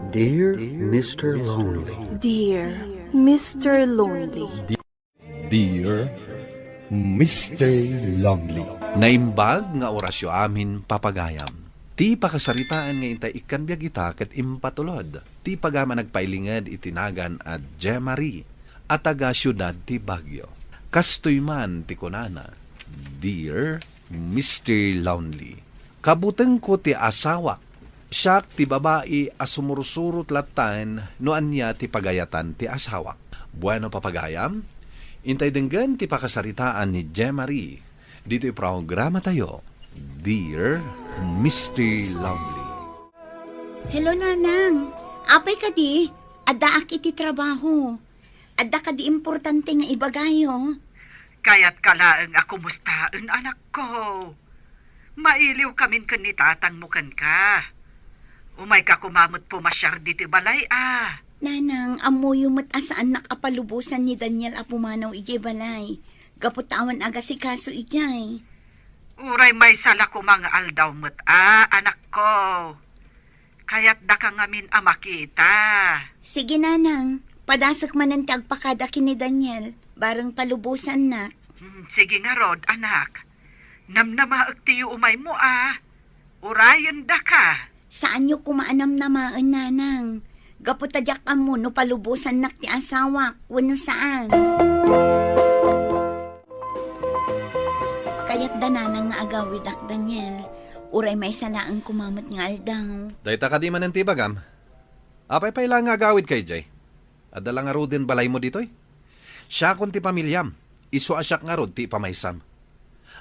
Dear Mr. Lonely. Dear Mr. Lonely. Dear Mr. Lonely. Naimbag nga orasyo amin papagayam. Ti pakasaritaan nga intay ikan biyag ita ket impatulod. Ti pagama nagpailinged itinagan at Jemari at taga syudad ti Baguio. Kastoy man ti kunana. Dear Mr. Lonely. Kabuteng ko ti asawak. Siyak ti babae asumursurot latan noan niya ti pagayatan ti asawak. Bueno papagayam. Intay denggan ti pakasaritaan ni Jemari. Dito'y programa tayo. Dear Mr. Lonely. Hello, Nanang. Apay ka di. Adda ak iti trabaho. Adda ka di importante nga ibagayo. Kaya't kalaang ako mustaan, anak ko. Mailiw kamin kan ni tatang mukan ka. Umay ka kumamot pumasyar dito balay Nanang, amoy mat asaan nakapalubusan ni Daniel Apumanaw ije balay. Gaputawan aga si kaso ijay. Uray may sala ko mga aldaw mo't anak ko. Kaya't da ka ngamin makita. Sige, Nanang. Padasak man ang tagpakadaki ni Daniel. Barang palubusan na. Sige nga Rod, anak. Namnamaag tiyo umay mo Urayon da ka. Saan nyo kumaanam namaan, Nanang? Gaputadyak mo no palubusan nak ti asawak. Wano saan? Kaya't dananang nga agawid ak Daniel. Uray may salaang kumamot nga aldaw. Dahita ka di man ang tibagam. Apay pa ilang agawid kay Jay. At dalang nga rodin balay mo dito'y. Siya kun ti pamilyam. Isu asyak nga rod ti pamaysam.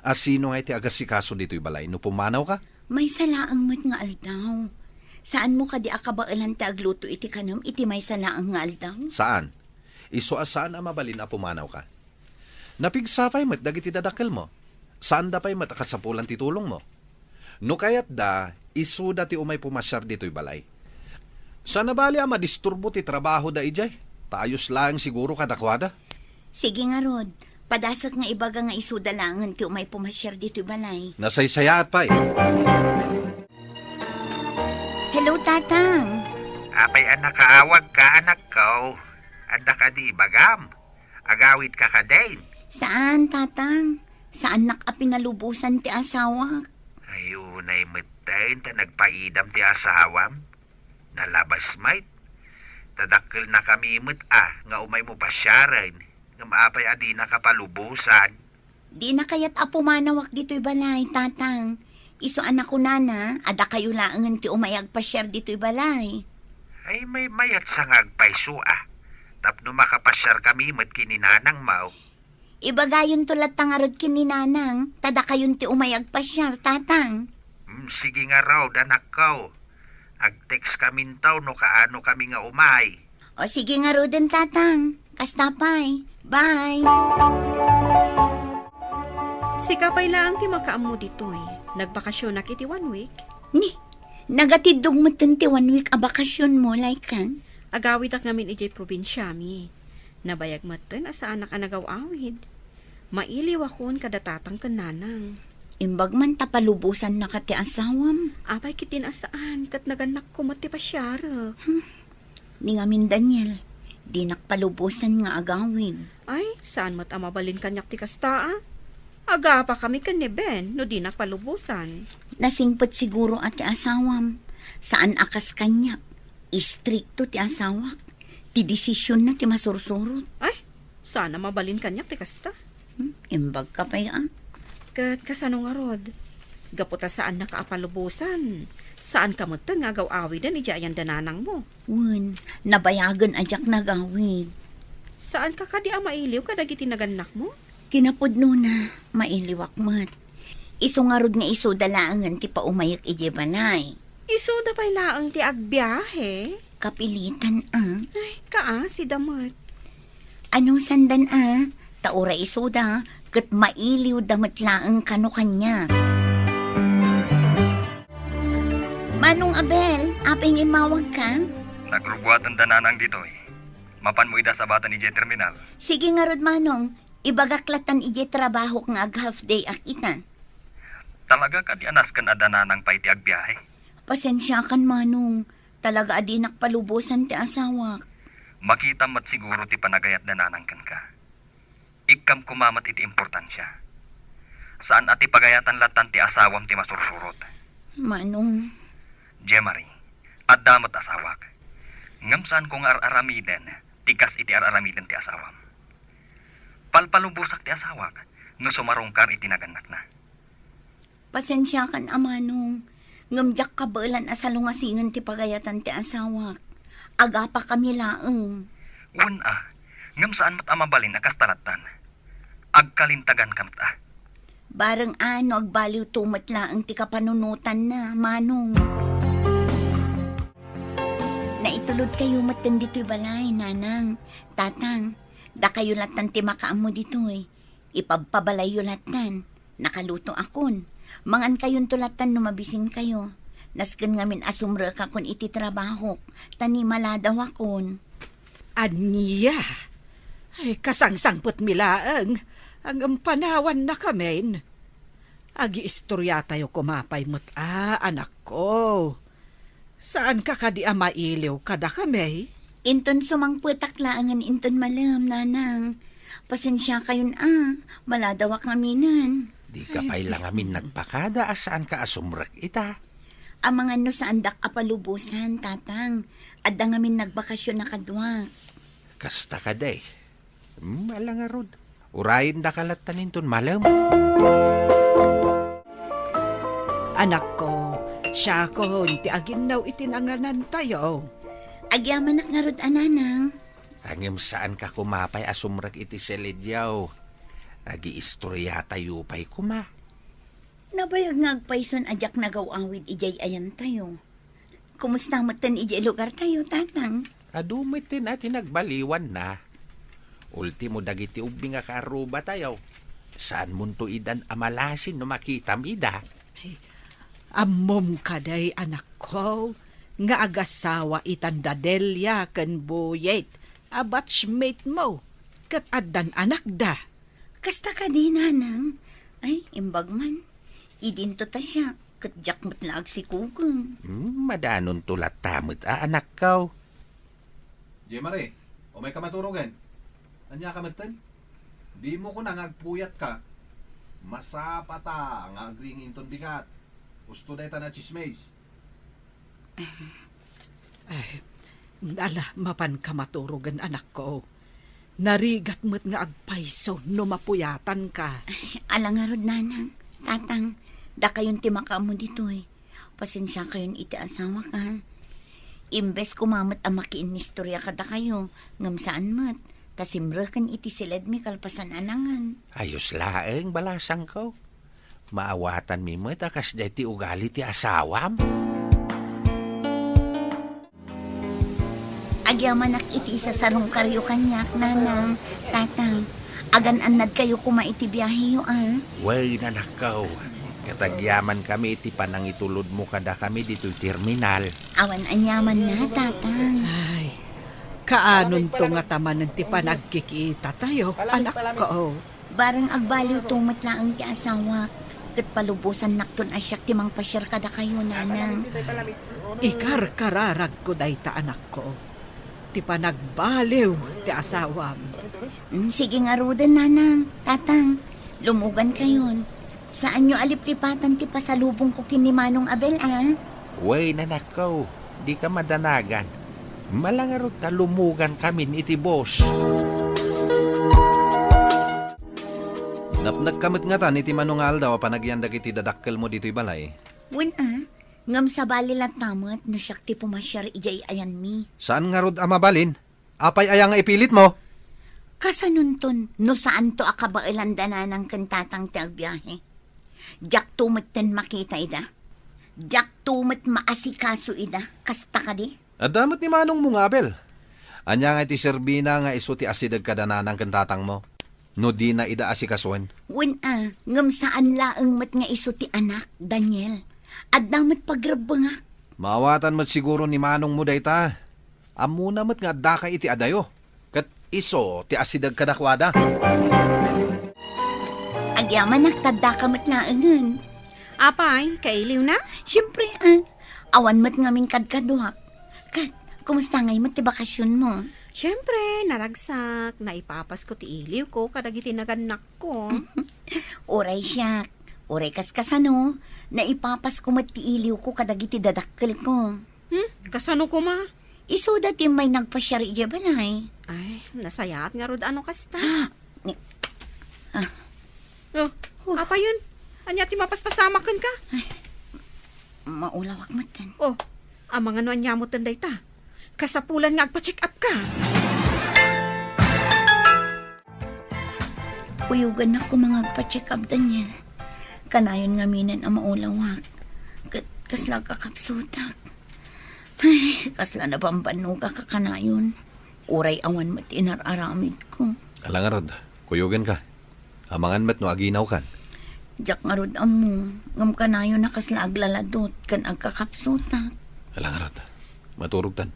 Asino nga iti agasikaso dito'y balay no pumanaw ka? May salaang mat nga aldaw. Saan mo ka di akabailan ti agluto iti kanam iti may salaang nga aldaw? Saan? Isu asaan ang mabalin a pumanaw ka? Napigsapay mat dagiti dadakkel mo. Saan da pa'y matakasapulan ti tulong mo? No kayat da, isu da ti umay pumasyar dito'y balay. Sana bali madisturbo ti trabaho da ijay. Taayos lang siguro kadakwada. Sige nga Rod, padasak nga ibaga nga isuda langan ti umay pumasyar dito'y balay. Nasaysayat pa Hello, Tatang. Apay kaawag ka, anak ko. Adda ka di bagam. Agawit ka ka din. Saan, Tatang? Saan nakapinalubusan ti asawa? Ayunay matayin ta nagpaidam ti asawam. Nalabas mait. Tadakkel na kami nga umay mo pasyaran. Nga maapay adi nakapalubusan. Di na kaya't apumanawak dito'y balay, Tatang. Iso anak ko nana, ada kayo laangan ti umayag pasyar dito'y balay. Ay may mayat sa ngagpayso Tapno makapasyar kami mat kininanang mau. Ibagayon tulat tangarod kininanang, tada kayon ti umayag pasyar, Tatang. Sige nga raw, anak ko. Ag-text kami taw no kaano kami nga umay. O sige nga ro din, Tatang. Kastapay. Bye! Si Kapay lang ti makaam mo dito'y. Nagbakasyon na kiti 1 week. Ni, nagatidog mo ti 1 week a bakasyon mo, like kan? Agawid ak namin ijay probinsya mi. Nabayag matan asa anak anagaw-awid. Mailiw akon kadatatang kananang. Imbag man tapalubusan na ka ti asawam. Apay kitin asaan kat naganak ko mati pasyara. Ni ngamin Daniel, di nakpalubusan nga agawid. Ay, saan mat amabalin kanyak ti kasta Aga pa kami kan ni Ben no di nakpalubusan. Nasingpot siguro at ti asawam. Saan akas kanya? Istrikto ti asawak. Ti desisyon na ti masursurot. Ay, sana mabalin kanyak ti kasta. Imbag ka pa yan. Kat kasano nga rod? Gaputa saan nakaapalubusan? Saan ka mo nga gaw-awid ni jayan dananang mo? Wen, nabayagan ajak nagawid. Saan ka kadi mailiw kadagiti naganak mo? Kinapudno na, mailiwak mat. Iso nga rod nga iso dalaangan ti paumayak ije balay. Iso da pa'y laang ti agbiyahe. Kapilitan Ay, si damot. Anong sandan Taura iso da, kat mailiw damat laang kano kanya. Manong Abel, apay imawag ka? Nagrugwatan dananang dito Mapan mo ida sa bata ni J Terminal. Sige nga rod, Manong. Ibagaklatan ije trabaho ng half day akitan. Talaga ka di anas kan adananang pa iti agbiyahe? Pasensya kan, Manong. Talaga adinak palubusan ti asawak. Makita mat siguro ti panagayat dananang kan ka. Ikam kumamat iti importansya. Saan ati pagayatan latan ti asawam ti masursurot. Manong, Jemari, at damat asawak. Ngam saan kong ar-aramiden, tikas iti ar-aramiden ti asawam. Palpalubusak ti asawak, no sumarungkar iti naganak na. pasensya kan amanong. Ngamjak kabalan asalungasingan ti pagayatan ti asawak. Aga pa kami laeng. Una, ngam saan mat amabalin akas talatan. Agkalintagan kamat Bareng ano agbaliw tumat laeng ti kapanunutan na, manong. Naitulod kayo matan dito'y balay, nanang. Tatang, da kayo latan ti makaam mo dito'y. Ipagpabalay yo latan. Nakaluto akon. Mangan kayon tulatan no mabisin kayo. Nasken ngamin asumre ka kon iti trabaho. Tani maladaw akon. Anya? Ay, kasangsangpot milaang. Ang panawan na kamen. Agi istorya tayo kumapay mo't anak ko. Saan ka kadi mailiw kada kami? Inton sumangputak laangan inton malam, nanang. Pasensya kayon maladaw kaminan. Di ka pa'y lang amin nagpakada asaan ka asumrek ita. Amangan no sa andak apalubusan, tatang. Adda ngamin nagbakasyon na kadwa. Kasta ka day. Malang arod. Urayin da kalatan inton malam. Anak ko, siya ko, ti aginaw itinanganan tayo. Agyaman nakngarod ananang. Hangim saan ka kumapay asumrek iti selidyaw. Agi istorya tayo pa'y kuma. Nabayag nga agpayson ajak nagawawid ijay ayan tayo. Kumusta matan ijay lugar tayo, tatang? Adumitin at nagbaliwan na. Ultimo dagiti ubing nga kaaruba tayo. Saan munto idan amalasin no makitam ida? Amom kaday anak ko, nga agasawa itandadelya kan buyet, a batchmate mo, kat addan anak da. Kasta ka di, nanang. Ay, imbagman. Idinto ta siya, katjak mo't na agsikugong. Madanon tulat tamot anak kaw. Jemari, o may kamaturugan? Anya kamatan? Di mo ko nangagpuyat ka. Masapata nga agring inton bigat. Gusto day ta na chismes. Ay, dala mapan kamaturugan anak ko. Narigat mo't nga agpayso no mapuyatan ka. Alang nga rod, nanang. Tatang, da kayon timaka mo dito eh. Pasensya kayon iti asawa ka. Imbes kumamat ang makiinistorya kada kayo. Ngam saan mat. Tasimrekan iti silad mi kalpasan anangan. Ayos laeng balasang ko. Maawatan mi mo takas day ti ugali ti asawam. Agyamanak iti isa sarong karyo kanyak, nanang. Tatang, agan anad kayo kumaiti biyahe yo Way nanakaw. Katagyaman kami iti panang itulod mo kada kami dito terminal. Awan anyaman na, tatang. Ay, kaanon to nga taman ng ti panagkikita tayo, anak ko. Barang agbaliw tumat laang ti asawa. Kat palubusan nakton asyak ti mang pasyar kada kayo, nanang. Ikarkararag ko day ta anak ko. Ti panagbaliw ti asawam. Sige nga rudan, nanang. Tatang, lumugan kayon. Saan nyo aliplipatan ti pasalubong ko kinimanong Abel, Way nanakaw. Di ka madanagan. Malangarot na lumugan kami iti boss. Napnag kamit nga tan iti manungal daw panagyandag iti dadakkel mo dito'y balay. Wen, ngam sa balilat tamat no siyak ti pumasyar ijay ayan mi. Saan nga rod amabalin? Apay aya nga ipilit mo? Kasanunton, no saan to akabailan dananang kantatang ti agbiyahe. Jak tumat ten makita ida. Jak tumat maasikaso ida. Kasta ka di? Adamat ni manong mo nga, Abel. Anya nga iti serbina nga iso ti asidag kadananang kantatang mo. No di na ida asikasuan. Wen, ngam saan laeng mat nga iso ti anak, Daniel. At damat pagrabangak. Maawatan mat siguro ni manong mo dayta. Amuna mat nga daka iti adayo. Kat iso ti asidag kadakwada. Agyaman nagtadda ka mat laengan. Apay, kailiw na? Siyempre, awan mat ngamin kadkaduhak. Kat, kumusta ngay mo ti bakasyon mo? Siyempre, naragsak, naipapas ko ti iliw ko, kadagiti naganak ko. Oray siya. Oray kaskasano. Naipapas ko mat ti iliw ko kadagiti dadakkel ko. Kasano ko ma? Iso dati may nagpasyari iya balay. Ay, nasayaat nga rod ano kasta. Ah. Oh, apa yun? Anya ti mapaspasamakan ka? Maulawak mo tan. Oh, amang ano anya mo tanday ta? Kasapulan nga agpa-check up ka. Uyugan ako mga agpa-check up, Daniel. Kanayon nga minan ang maulawak. Kasla kakapsutak. Ay, kasla na bambano ka kakanayon. Uray awan mat inararamid ko. Alang nga rod, kuyugan ka. Amangan mat no aginaw kan. Diyak nga rod amo. Ngam kanayon na kasla aglaladot kan agkakapsutak. Alang nga rod, maturog tan.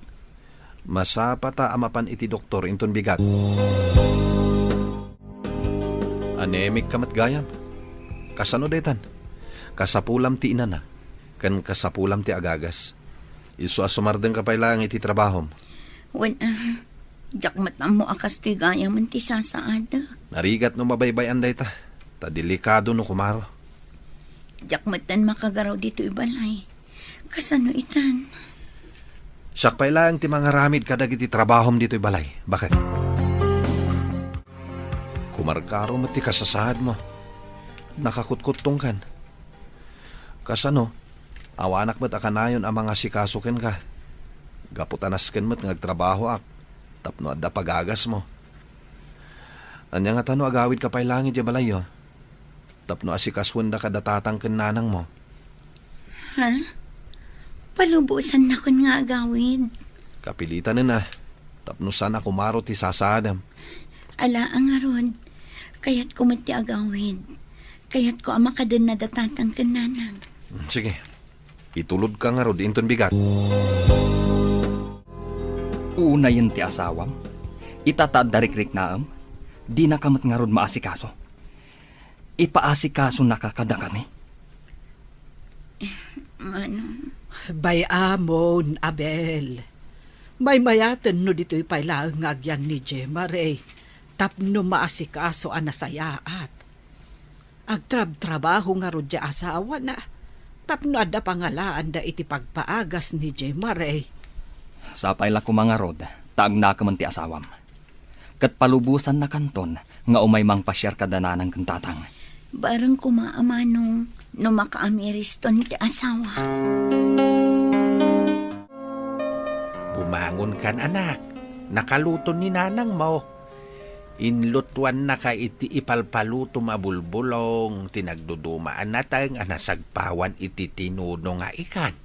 Masapata amapan iti doktor inton bigat. Anemic kamat gayam. Kasano daytan? Kasapulam ti inana. Kan kasapulam ti agagas. Isu asumardeng kapailang iti trabahom. Wan, diyak matam mo akas ti gayam ang ti sasaada. Narigat no mabaybayan dayta. Ta delikado no kumaro. Diyak matan makagaraw dito ibalay. Kasano itan? Sakpay lang ti mga ramid kadag iti trabahom dito'y balay. Bakit? Kumarkaro mo ti kasasahad mo. Nakakutkutong kan. Kasano, awanak mo't akanayon ang mga sikasukin ka. Gaputanaskin mo't ngagtrabaho ak. Tapno adda pagagas mo. Anya nga tano agawid ka pa'y langit ya balay yo. Tapno asikaswan da kadatatang kinanang mo. Ha? Palubusan na kun nga agawid. Kapilitan na. Tapno sana kumaro ti sasadam. Ala ang aron. Kaya't kumati agawid. Kaya't ko ama ka din na datatang kananang. Sige. Itulod ka nga rod inton bigat. Una yun ti asawam. Itataad darikrik naam. Di na kamot nga rod maasikaso. Ipaasikaso na kakada kami. Ano? Bayamon, Abel. May mayaten no dito'y pailaang agyan ni Gemma Ray. Tapno maasikaso anasayaat. Agtrab-trabaho nga ro dya asawa na. Tapno ada pangalaan da iti pagpaagas ni Gemma Ray. Sapay la ko mga rod, taag na ka man ti asawam. Kat palubusan na kanton, nga umay mang pasyar kadananang kantatang. Barang kumaamanong no makaamiriston ti asawa. Bumangon kan anak. Nakaluto ni nanang mo. Inlutuan na ka iti ipalpaluto mabulbulong. Tinagdudumaan natang anasagpawan iti tinuno nga ikan.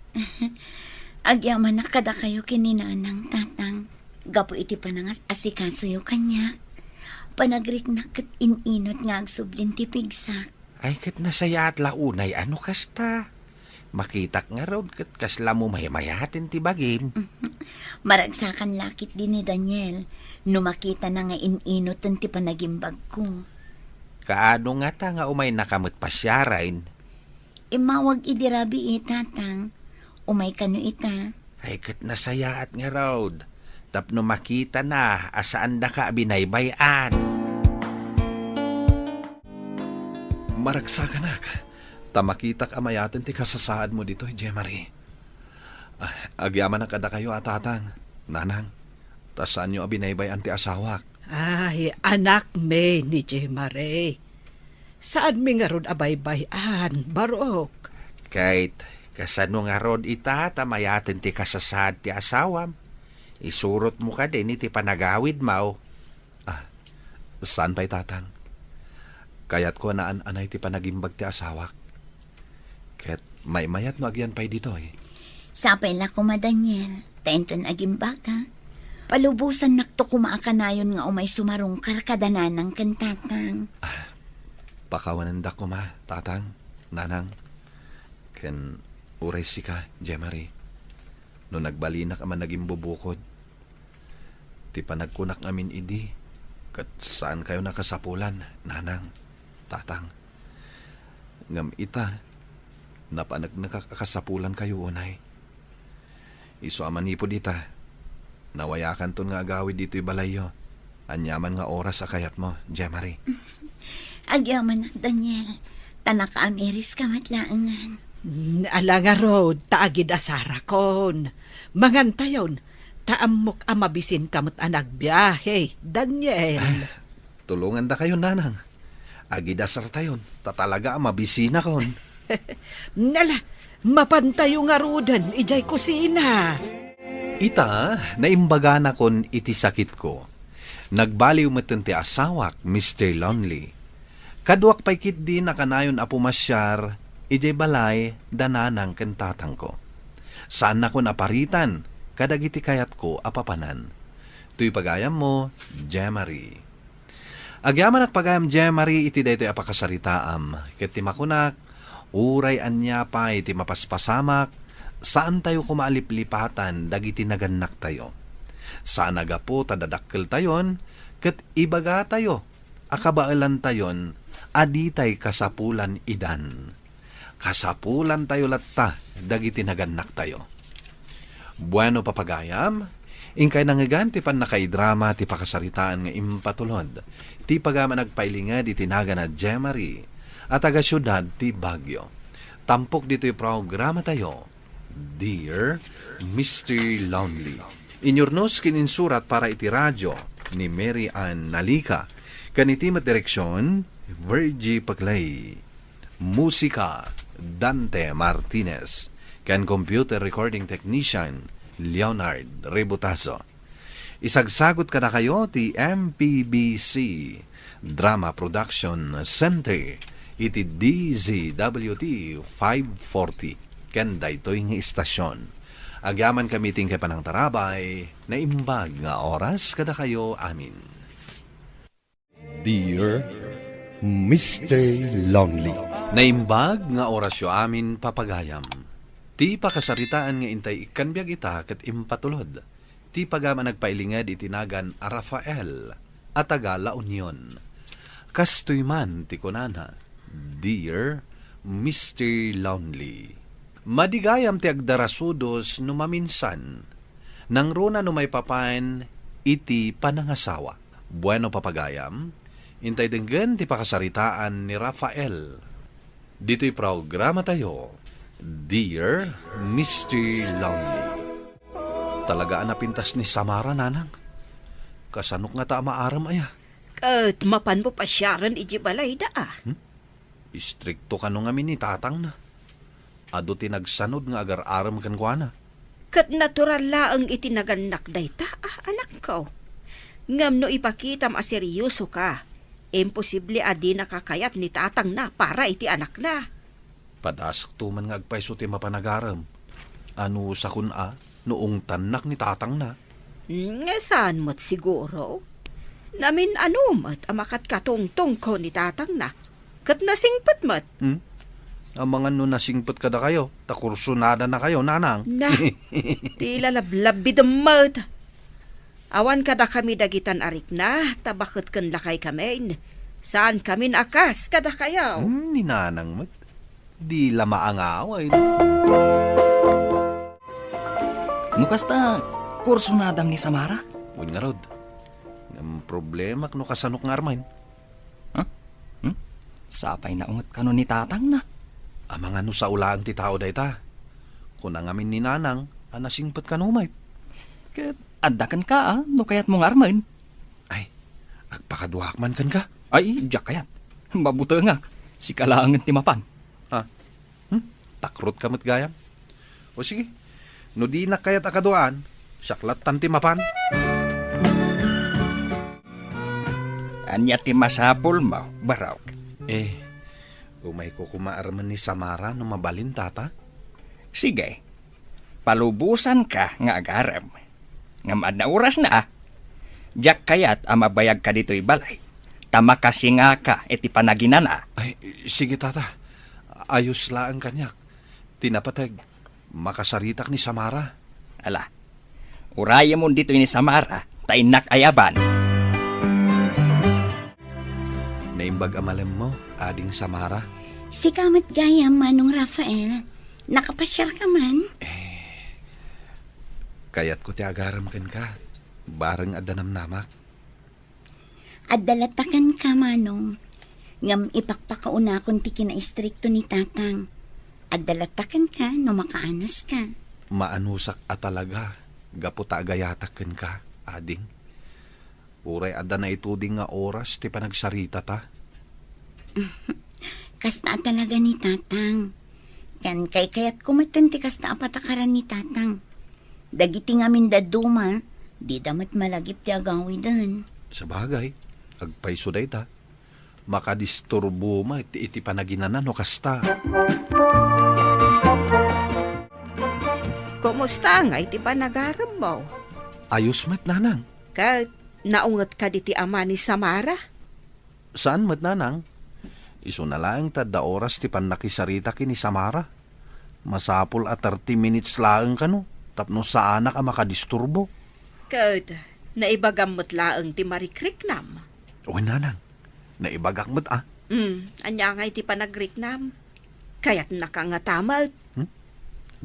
Agyaman na kada kayo kininanang tatang. Gapo iti panangas asikaso yo kanya. Panagrik na kat ininot nga agsublin ti pigsak. Ay kat nasaya at launay ano kasta. Makitak nga raw kat kasla mo mayamayatin ti bagim. Maragsakan lakit din ni Daniel. No makita na nga ininot ti panagimbag ko. Kaano nga ta nga umay nakamot pasyarain. Imawag idirabi tatang. Umay kano ita. Ay kat nasaya at nga raw. Tapno makita na asaan da ka binaybayan. Maragsakan ak. Tamakitak amayatin ti kasasaad mo dito, Gemma Ray. Agyaman na kada kayo atatang. Nanang, tasan nyo abinaybayan ti asawak. Ay, anak me ni Gemma Ray. Saan mi nga ron abaybayan, barok? Kahit kasano nga rod ita tamayatin ti kasasad ti asawam. Isurot mo ka din iti panagawid mo. Saan pa'y tatang? Kayat ko naan anay ti panagimbag ti asawak. Ket may mayat no agyan pa'y dito eh. Sapay la ko Daniel. Tenton agimbag ha. Palubusan nakto kumaakanayon nga umay sumarong karkadanan ng kantatang. Pakawanan da ko ma, tatang, nanang. Ken uray si ka, Gemma Ray. No nagbalinak aman naging bubukod. Ti panagkunak amin idi. Kat saan kayo nakasapulan, nanang, tatang. Ngam ita, napanag nakakasapulan kayo unay. Iso amanipo dita. Nawayakan ton nga agawid dito'y balayo. Anyaman nga oras sa kayat mo, Jemari. Agyaman na, Daniel. Tanaka ameris ka matlaangan. Ala nga road, taagid asara kon. Mangantayon, taamok amabisin kamot anag biyahe, Daniel. Tulungan da kayo, nanang. Agidasar tayon, tatalaga mabisina kon. Nala, mapantayo nga rodan, ijay kusina. Ita, naimbaga na kon iti sakit ko. Nagbaliw meten ti asawak, Mr. Lonely. Kadwak pay kit di nakanayon apo masyar, ijay balay, dananang kentatang ko. Saan na ko naparitan, kadagiti kayat ko apapanan. Tuy pagayam mo, Jemari. Agyaman ak pagayam Jemari, iti daytoy apakasaritaam. Ket ti makunak, uray anya pa iti mapaspasamak, saan tayo kumaliplipatan, dagiti naganak tayo. Saan agapo tadadakkel tayon, ket ibaga tayo, akabaalan tayon, aditay kasapulan idan. Kasapulan tayo latta, dagiti naganak tayo. Bueno papagayam, ingkay nangagan ti pan nakaidrama ti pakasaritaan nga impatulod, ti pagama nagpailingad itinaga na Jemari, at taga syudad ti Baguio. Tampok dito'y programa tayo, Dear Mr. Lonely. Inyornos kininsurat para iti radyo ni Mary Ann Nalika. Kanitimat direksyon, Virgie Paclay. Musika, Dante Martinez. Kan computer recording technician, Leonard Rebutazo. Isagsagot ka na kayo ti MPBC Drama Production Center iti DZWT 540 ken daytoy nga istasyon. Agyaman kami ting kay panang tarabay na imbag nga oras kada kayo amin. Dear Mr. Lonely. Naimbag nga orasyo amin papagayam. Ti pakasaritaan nga intay ikanbiag ita ket impatulod. Ti pagama nagpailingad itinagan a Rafael at taga La Union. Kastoy man ti kunana, Dear Mr. Lonely. Madigayam ti agdarasudos no maminsan, nang runa no may papain iti panangasawa. Bueno papagayam, intay denggen ti pakasaritaan ni Rafael. Dito'y programa tayo, Dear Mr. Lonely. Talagaan na pintas ni Samara, nanang. Kasanok nga ta maaram aya. Kat mapan mo pasyaran iji balay da ah. Istrikto ka nung amin ni tatang na. Ado tinagsanod nga agar-aram kan kwa na. Kat natural laang itinaganak dayta ah, anak ko. Ngam no ipakitam a seryoso ka, imposible adi nakakayat ni tatang na para iti anak na. Padasak tuman nga agpaiso ti mapanagaram. Ano sa kun a, noong tanak ni tatang na. Saan mo't siguro? Namin ano mo't amakat katungtong ko ni tatang na. Kat nasingpat mo't. Ang mga no nasingpot kada kayo, takursunada na kayo, nanang. Na, tila lablab bidamot. Awan kada kami dagitan arik na, tabakot kan lakay kami. Saan kami nakas kada kayo? Ni nanang mat. Di lama ang away. Nukasta, kursunadang ni Samara? Uy nga rod. Ang problema no kasanok nga armain. Sapay na ungat kano ni tatang na. Amang ano sa ulaan ti tao dayta. Kung nangamin ni nanang, anasingpot ka numay. Kat addakan ka no kayat mong armain. Ay, agpakaduhak man kan ka. Ay, diyak kayat. Mabutangak. Si kalangan timapan. Takrot kamot gayam. O sige, no di na kayat akaduan, saklat tanti mapan. Anya ti masapol mo, baraw. Umay ko kumaarman ni Samara no mabalin tata. Sige, palubusan ka nga agaram. Ngamad na oras na Diyak kayat amabayag ka dito'y balay. Tama kasi nga ka iti panaginana. Ay, sige tata. Ayos laang kanyak. Tinapatag, makasaritak ni Samara. Ala, uraya mo dito ni Samara, tainak ayaban. Naimbag amalem mo, ading Samara. Si kamat gayam manong Rafael, nakapasyar ka man? Kayat ko ti agaram ken ka. Bareng adanam namak. At dalatakan ka, Manong. Ngam ipakpakauna kon ti kinaistrikto ni tatang. At dalatakan ka no makaanos ka. Maanusak at talaga. Gaputa agayatak ken ka, ading. Uray ada na ituding nga oras ti panagsarita ta. Kasta talaga ni tatang. Kan kay kayat kumatan ti kasta apatakaran ni tatang. Dagiti ngamin daduma, di damat malagip ti agawi dan. Sa bagay, agpaiso day ta. Makadisturbo ma iti panaginanan no kasta. Kumusta nga iti panagaram mo? Ayos met nanang. Kat naungat ka di ti ama ni Samara? Saan met nanang? Iso na lang tadda oras ti panakisarita ki ni Samara. Masapol at 30 minutes lang kano. Tapno sa anak ang makadisturbo. Kat naibagamot laang ti marikriknam. Uy nanang, naibagak mo't Anya nga iti panagriknam. Kaya't nakangatamat.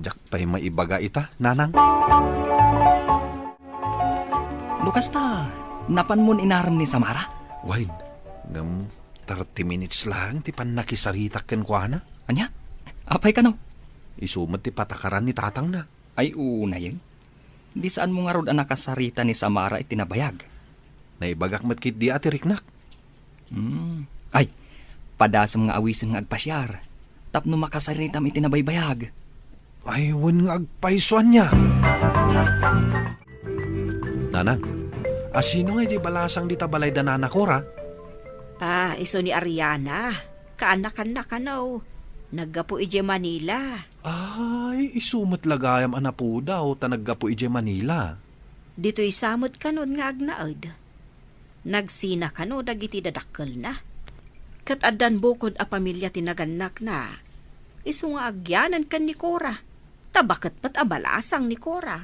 Jak pa'y maibaga ita, nanang. Lukas ta, napan mo inaram ni Samara? Wait, ngam 30 minutes lang ti panakisarita ken kuana. Anya? Apay ka no? Isumat ti patakaran ni tatang na. Ay una yun. Di saan mo nga rod ang nakasarita ni Samara itinabayag? Naibagak mo't kit di ati riknak. Ay, padasam nga awisan nga agpasyar. Tapno makasaritam itinabaybayag. Ay, wan nga agpaisuan niya. Nanang, asino nga di balasang di tabalay da nanakora? Iso ni Ariana. Kaanak-anak ano. Naggapo ije Manila. Ay, isumat lagayam anapo daw tanaggapo ije Manila. Dito'y samot kanon nga agnaod. Nagsina kano dagiti dadakkel na. Kat adan bukod a pamilya tinaganak na. Isu nga agyanan kan ni Cora. Tabakat pat abalasang ni Cora.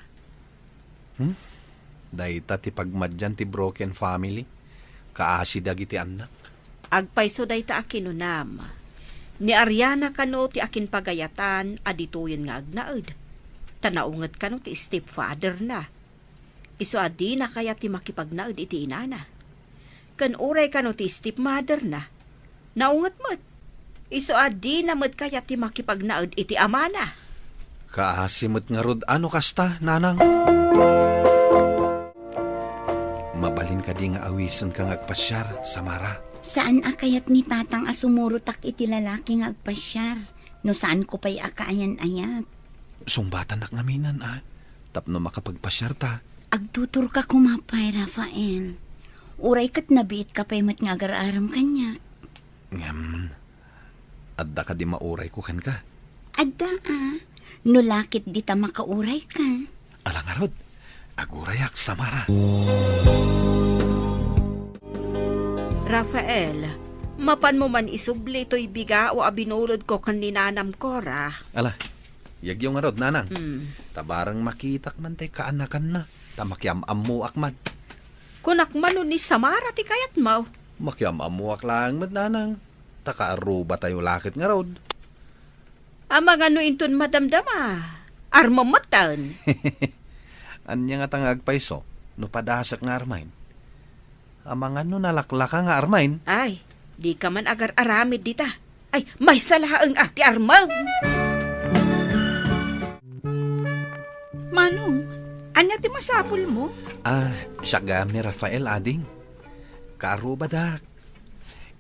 Dayta ti pagmadyan ti broken family. Kaasi dagiti anak. Agpaiso dayta akinunam. Ni Ariana kano ti akin pagayatan adituyon nga agnaod. Tanaungat kano ti stepfather na. Iso adi na kaya ti makipagnaod iti inana. Kan uray kano ti stepmother na. Naungat mo't. Iso adi na mo't kaya ti makipagnaod iti ama na. Kaasimot nga rod ano kasta, nanang? Mabalin ka di nga awisan kang agpasyar, Samara. Saan akayat ni tatang asumurutak iti lalaki nga agpasyar? No saan ko pa'y akaayan-ayat? Sumbatan nak ngaminan Tapno makapagpasyar ta. Agtutur ka kumapay, Rafael. Uray kat nabiit ka pa'y mat nga agararam kanya. Adda ka di mauray ko kan ka. Adda no lakit di ta makauray ka. Alangarod, agurayak, Samara. Rafael, mapan mo man isubli to'y biga o abinulod ko kan ninanam Cora. Ala, yagyo nga rod, nanang. Tabarang makitak man tay kaanakan na. Tamakyam-am mo akman. Kunak man ni Samara ti kayat mo. Makyam-am mo aklang man, nanang. Takaaruba tayo lakit nga rod. Amang ano inton madamdama. Armamatan. Anya nga tangagpaiso, no padasak nga armain. Amang ano nalaklaka nga armain. Ay, di ka man agar aramid dita. Ay, may salaang ati armag. Manong, anya ti masapul mo? Siyagam ni Rafael, ading. Kaaruba dak.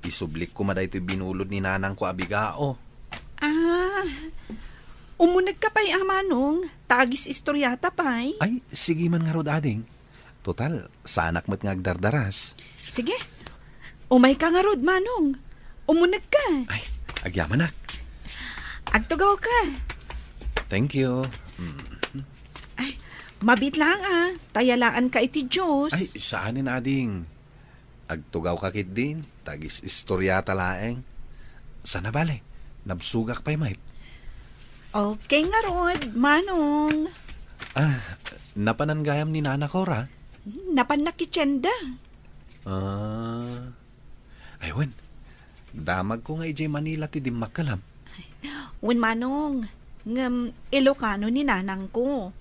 Isublik ko maday ito'y binulod ni nanang ko abigao. Umunag ka pa'y Manong. Tagis istoryata pa'y. Ay, sige man nga rod, ading. Total, sanak mo't nga agdardaras. Sige. Umay ka nga rod, Manong. Umunag ka. Ay, agyamanak. Agtugaw ka. Thank you. Ay, mabit lang Tayalaan ka iti Diyos. Ay, saanin, ading. Agtugaw ka kit din. Tagis istoryata laeng. Sana bale, nabsugak pa'y mait. Okay nga rod, Manong. Napananggayam ni Nana Cora? Napanakitsenda. Aywan, damag ko nga ijay Manila ti Dimakalam. Wen Manong, ngam Ilocano ni nanang ko.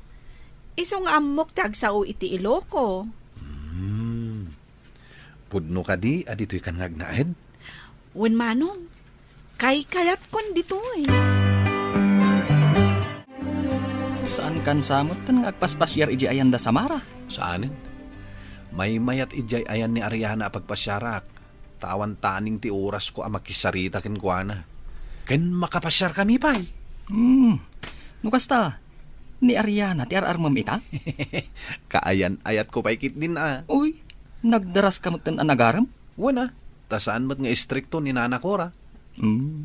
Isong amok ti agsao iti Iloco. Pudno ka di, adito'y kan ngagnaed. Wen manong, kayat kon dito eh. Saan kan samot tan agpaspasyar iji ayan da Samara? Saanin? May mayat ijay ayan ni Ariana pagpasyarak. Tawan taning ti oras ko makisarita ken kuana. Ken makapasyar kami pa eh. Nukasta, ni Ariana ti ararmam ita? Kaayan ayat ko paikit din Uy, nagdaras kamot tan anagaram? Wana, ta saan mat nga istrikto ni Nana Cora?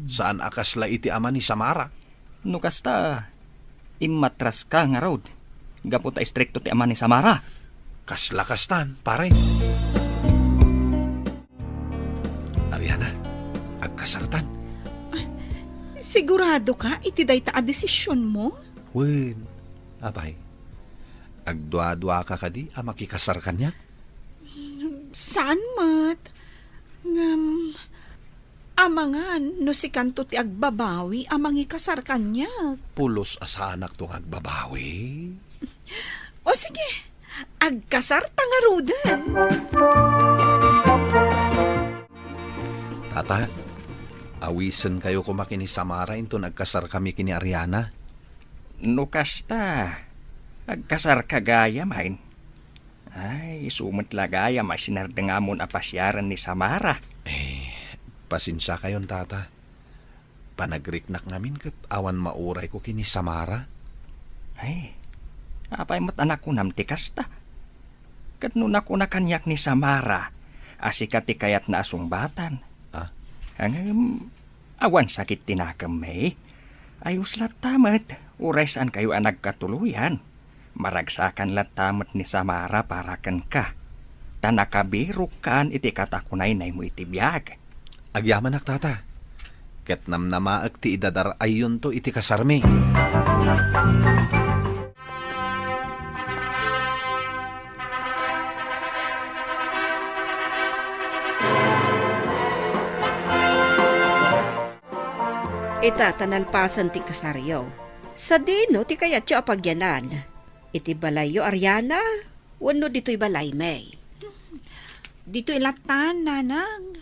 Saan akasla iti ama ni Samara? Nukasta, imatras ka nga road. Gapo ta istrikto ti ama ni Samara. Kaslakastan, pare. Ariana, agkasartan. Sigurado ka iti dayta a desisyon mo? Wen, abay. Agdwa-dwa ka kadi a makikasar kanya? Saan mat? Amangan no si kanto ti agbabawi amangi kasar kanya. Pulos asanak tong agbabawi. O sige, agkasar tangarudan. Tata, awisen kayo kumakini Samara into nagkasar kami kini Ariana. Nukasta, agkasar kagaya main. Ay, sumot lagaya masinardengamon apasyaran ni Samara. Pasensya kayon tata. Panagriknak ngamin kat awan mauray ko kini Samara. Ay, apay mat anak ko namti kasta. Kat nun ako nakanyak ni Samara, asikat ti kayat na asungbatan. Awan sakit tinakam may. Ayos latamat, uray saan kayo ang nagkatuluyan. Maragsakan latamat ni Samara para kan ka. Tanakabirok kaan iti katakunay na mo iti biyag. Agyaman ak tata. Ket namnamaag ti idadar ayon to iti kasarmi. Ita tanalpasan ti kasaryo. Sa dino ti kayatyo apagyanan. Iti balayo Ariana, wano dito'y balay may. Dito'y latan, nanang.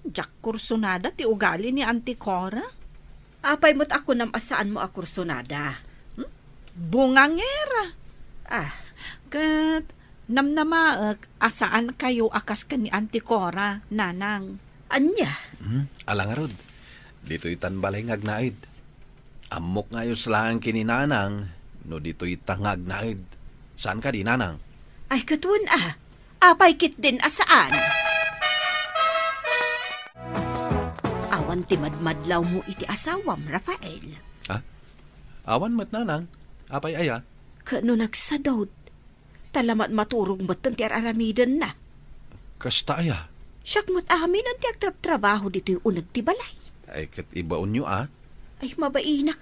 Jack kursunada ti ugali ni Auntie Cora. Apay mo't ako nam asaan mo a kursunada. Bungangera. Kat Namnamaag, asaan kayo akas ka ni Auntie Cora, nanang? anya. Alangarod, dito'y tanbalay ngagnaid. Amok ngayos lang kininanang, no dito'y tangagnaid. Saan ka di, nanang? Ay katun apay kit din asaan. Awan ti madmadlaw mo iti asawam, Rafael. Awan mat nanang, apay aya. Kano nagsadod, talamat maturong batan ti aramidan na. Kasta aya. Siyak mo't amin ang ti agtrab-trabaho dito yung unag ti balay. Ay kat ibaon nyo Ay mabainak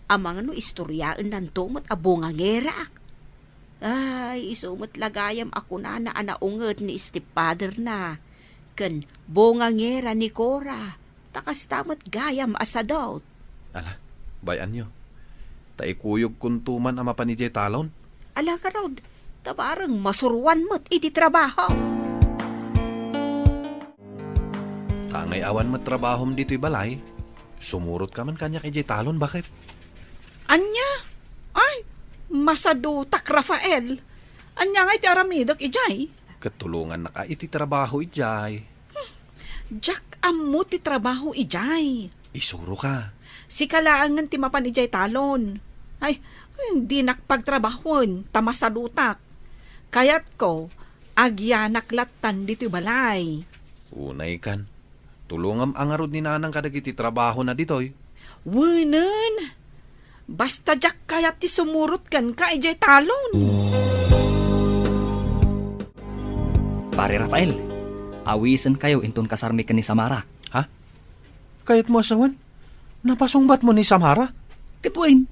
Amang ano istoryaan nanto mo't abongangera Ay isumot lagayam ako na anaungod ni stepfather na. Ken bongangera ni Cora. Takas tamot gayam asadot. Ala, bayan nyo. Taikuyog kuntuman ama pa ni Jay Talon. Ala ka raw, tabarang masurwan mo't iti trabaho. Tangay awan mat trabahom dito'y balay. Sumurot ka man kanya kay Jay Talon, bakit? Anya? Ay, masadutak, Rafael. Anya nga iti aramidak, ijay. Katulungan na ka iti trabaho, ijay. Jack, amo ti trabaho, ijay. Isuro ka. Si kalaangan ti mapan ijay talon. Ay, hindi nakpagtrabahon, tamasadutak. Kayat ko, agyanak latan dito balay. Unay kan. Tulungam ang arod ni nanang kadagiti trabaho na ditoy. Wunan. Basta Jack kayat ti sumurot kan ka ijay talon. Pare Rafael, awisan kayo inton kasarmi ka ni Samara. Ha? Kayat mo asawan? Napasungbat mo ni Samara? Kituin.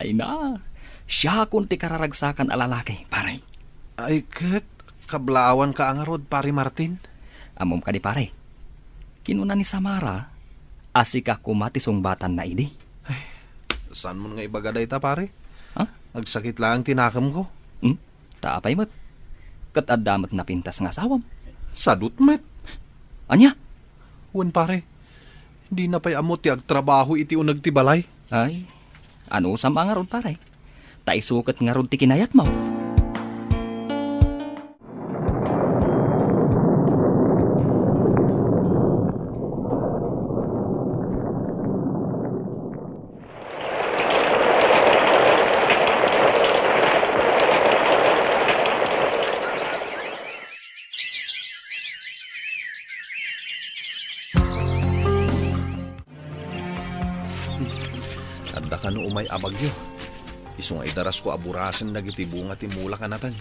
Ay na, siya kung ti kararagsakan alalaki, pare. Ay kat, kablawan ka ang arod, pare Martin. Amom ka di pare. Kinuna ni Samara, asika kumati sungbatan na idi. Saan mo nga ibagaday ta, pare? Ha? Agsakit lang tinakam ko. Taapay mo't. Kat addamat na pintas nga asawam. Sadot met. Anya? Wan pare. Di na pa'y amot ti agtrabaho iti unag ti balay. Ay, ano sa mga rod pare? Taisukat nga rod ti kinayat mo. Tanda ka no umay abagyo. Isong ay daras ko aburasan nagiti bunga ti mula kanatan.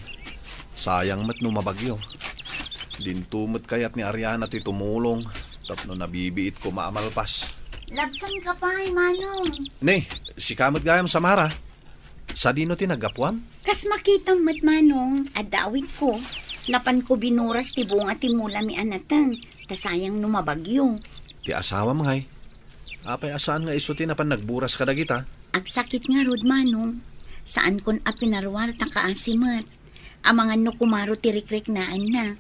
Sayang mat no mabagyo. Dintumot kayat ni Ariana ti tumulong. Tapno nabibiit ko maamalpas. Labsan ka pa, Manong. Ne, si kamot gayam Samara. Sa dino ti naggapuam? Kas makita mo't, Manong, adawit ko. Napan ko binuras ti bunga ti mula mi anatang. Tasayang numabagyo. Ti asawa mga apay asaan nga iso ti napan nagburas ka dagita? Agsakit nga rod, Manong. Saan kon apinarwar ta kaasimat. Amangan no kumaro ti rikrek naan na.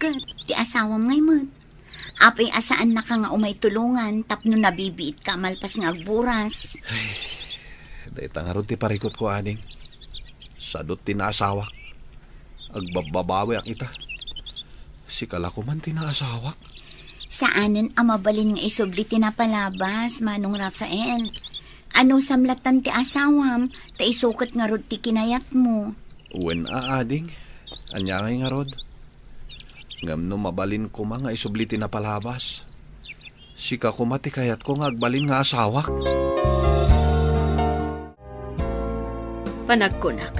Kat, ti asawam ngay mat. Apay asaan na ka nga umay tulungan tapno nabibiit ka malpas nga agburas. Dahita nga ron ti parikot ko aning. Sadot ti naasawak. Agbababawi ak ita. Si kalako man ti naasawak. Saanen ang mabalin nga isubli tinapalabas, Manong Rafael? Ano samlatan ti asawam, ta isukat nga rod ti kinayat mo? Wen aading, anyangay nga rod. Ngam no mabalin ko mga isubli tinapalabas. Sika kumati kayat ko nga agbalin nga asawak. Panagkunak,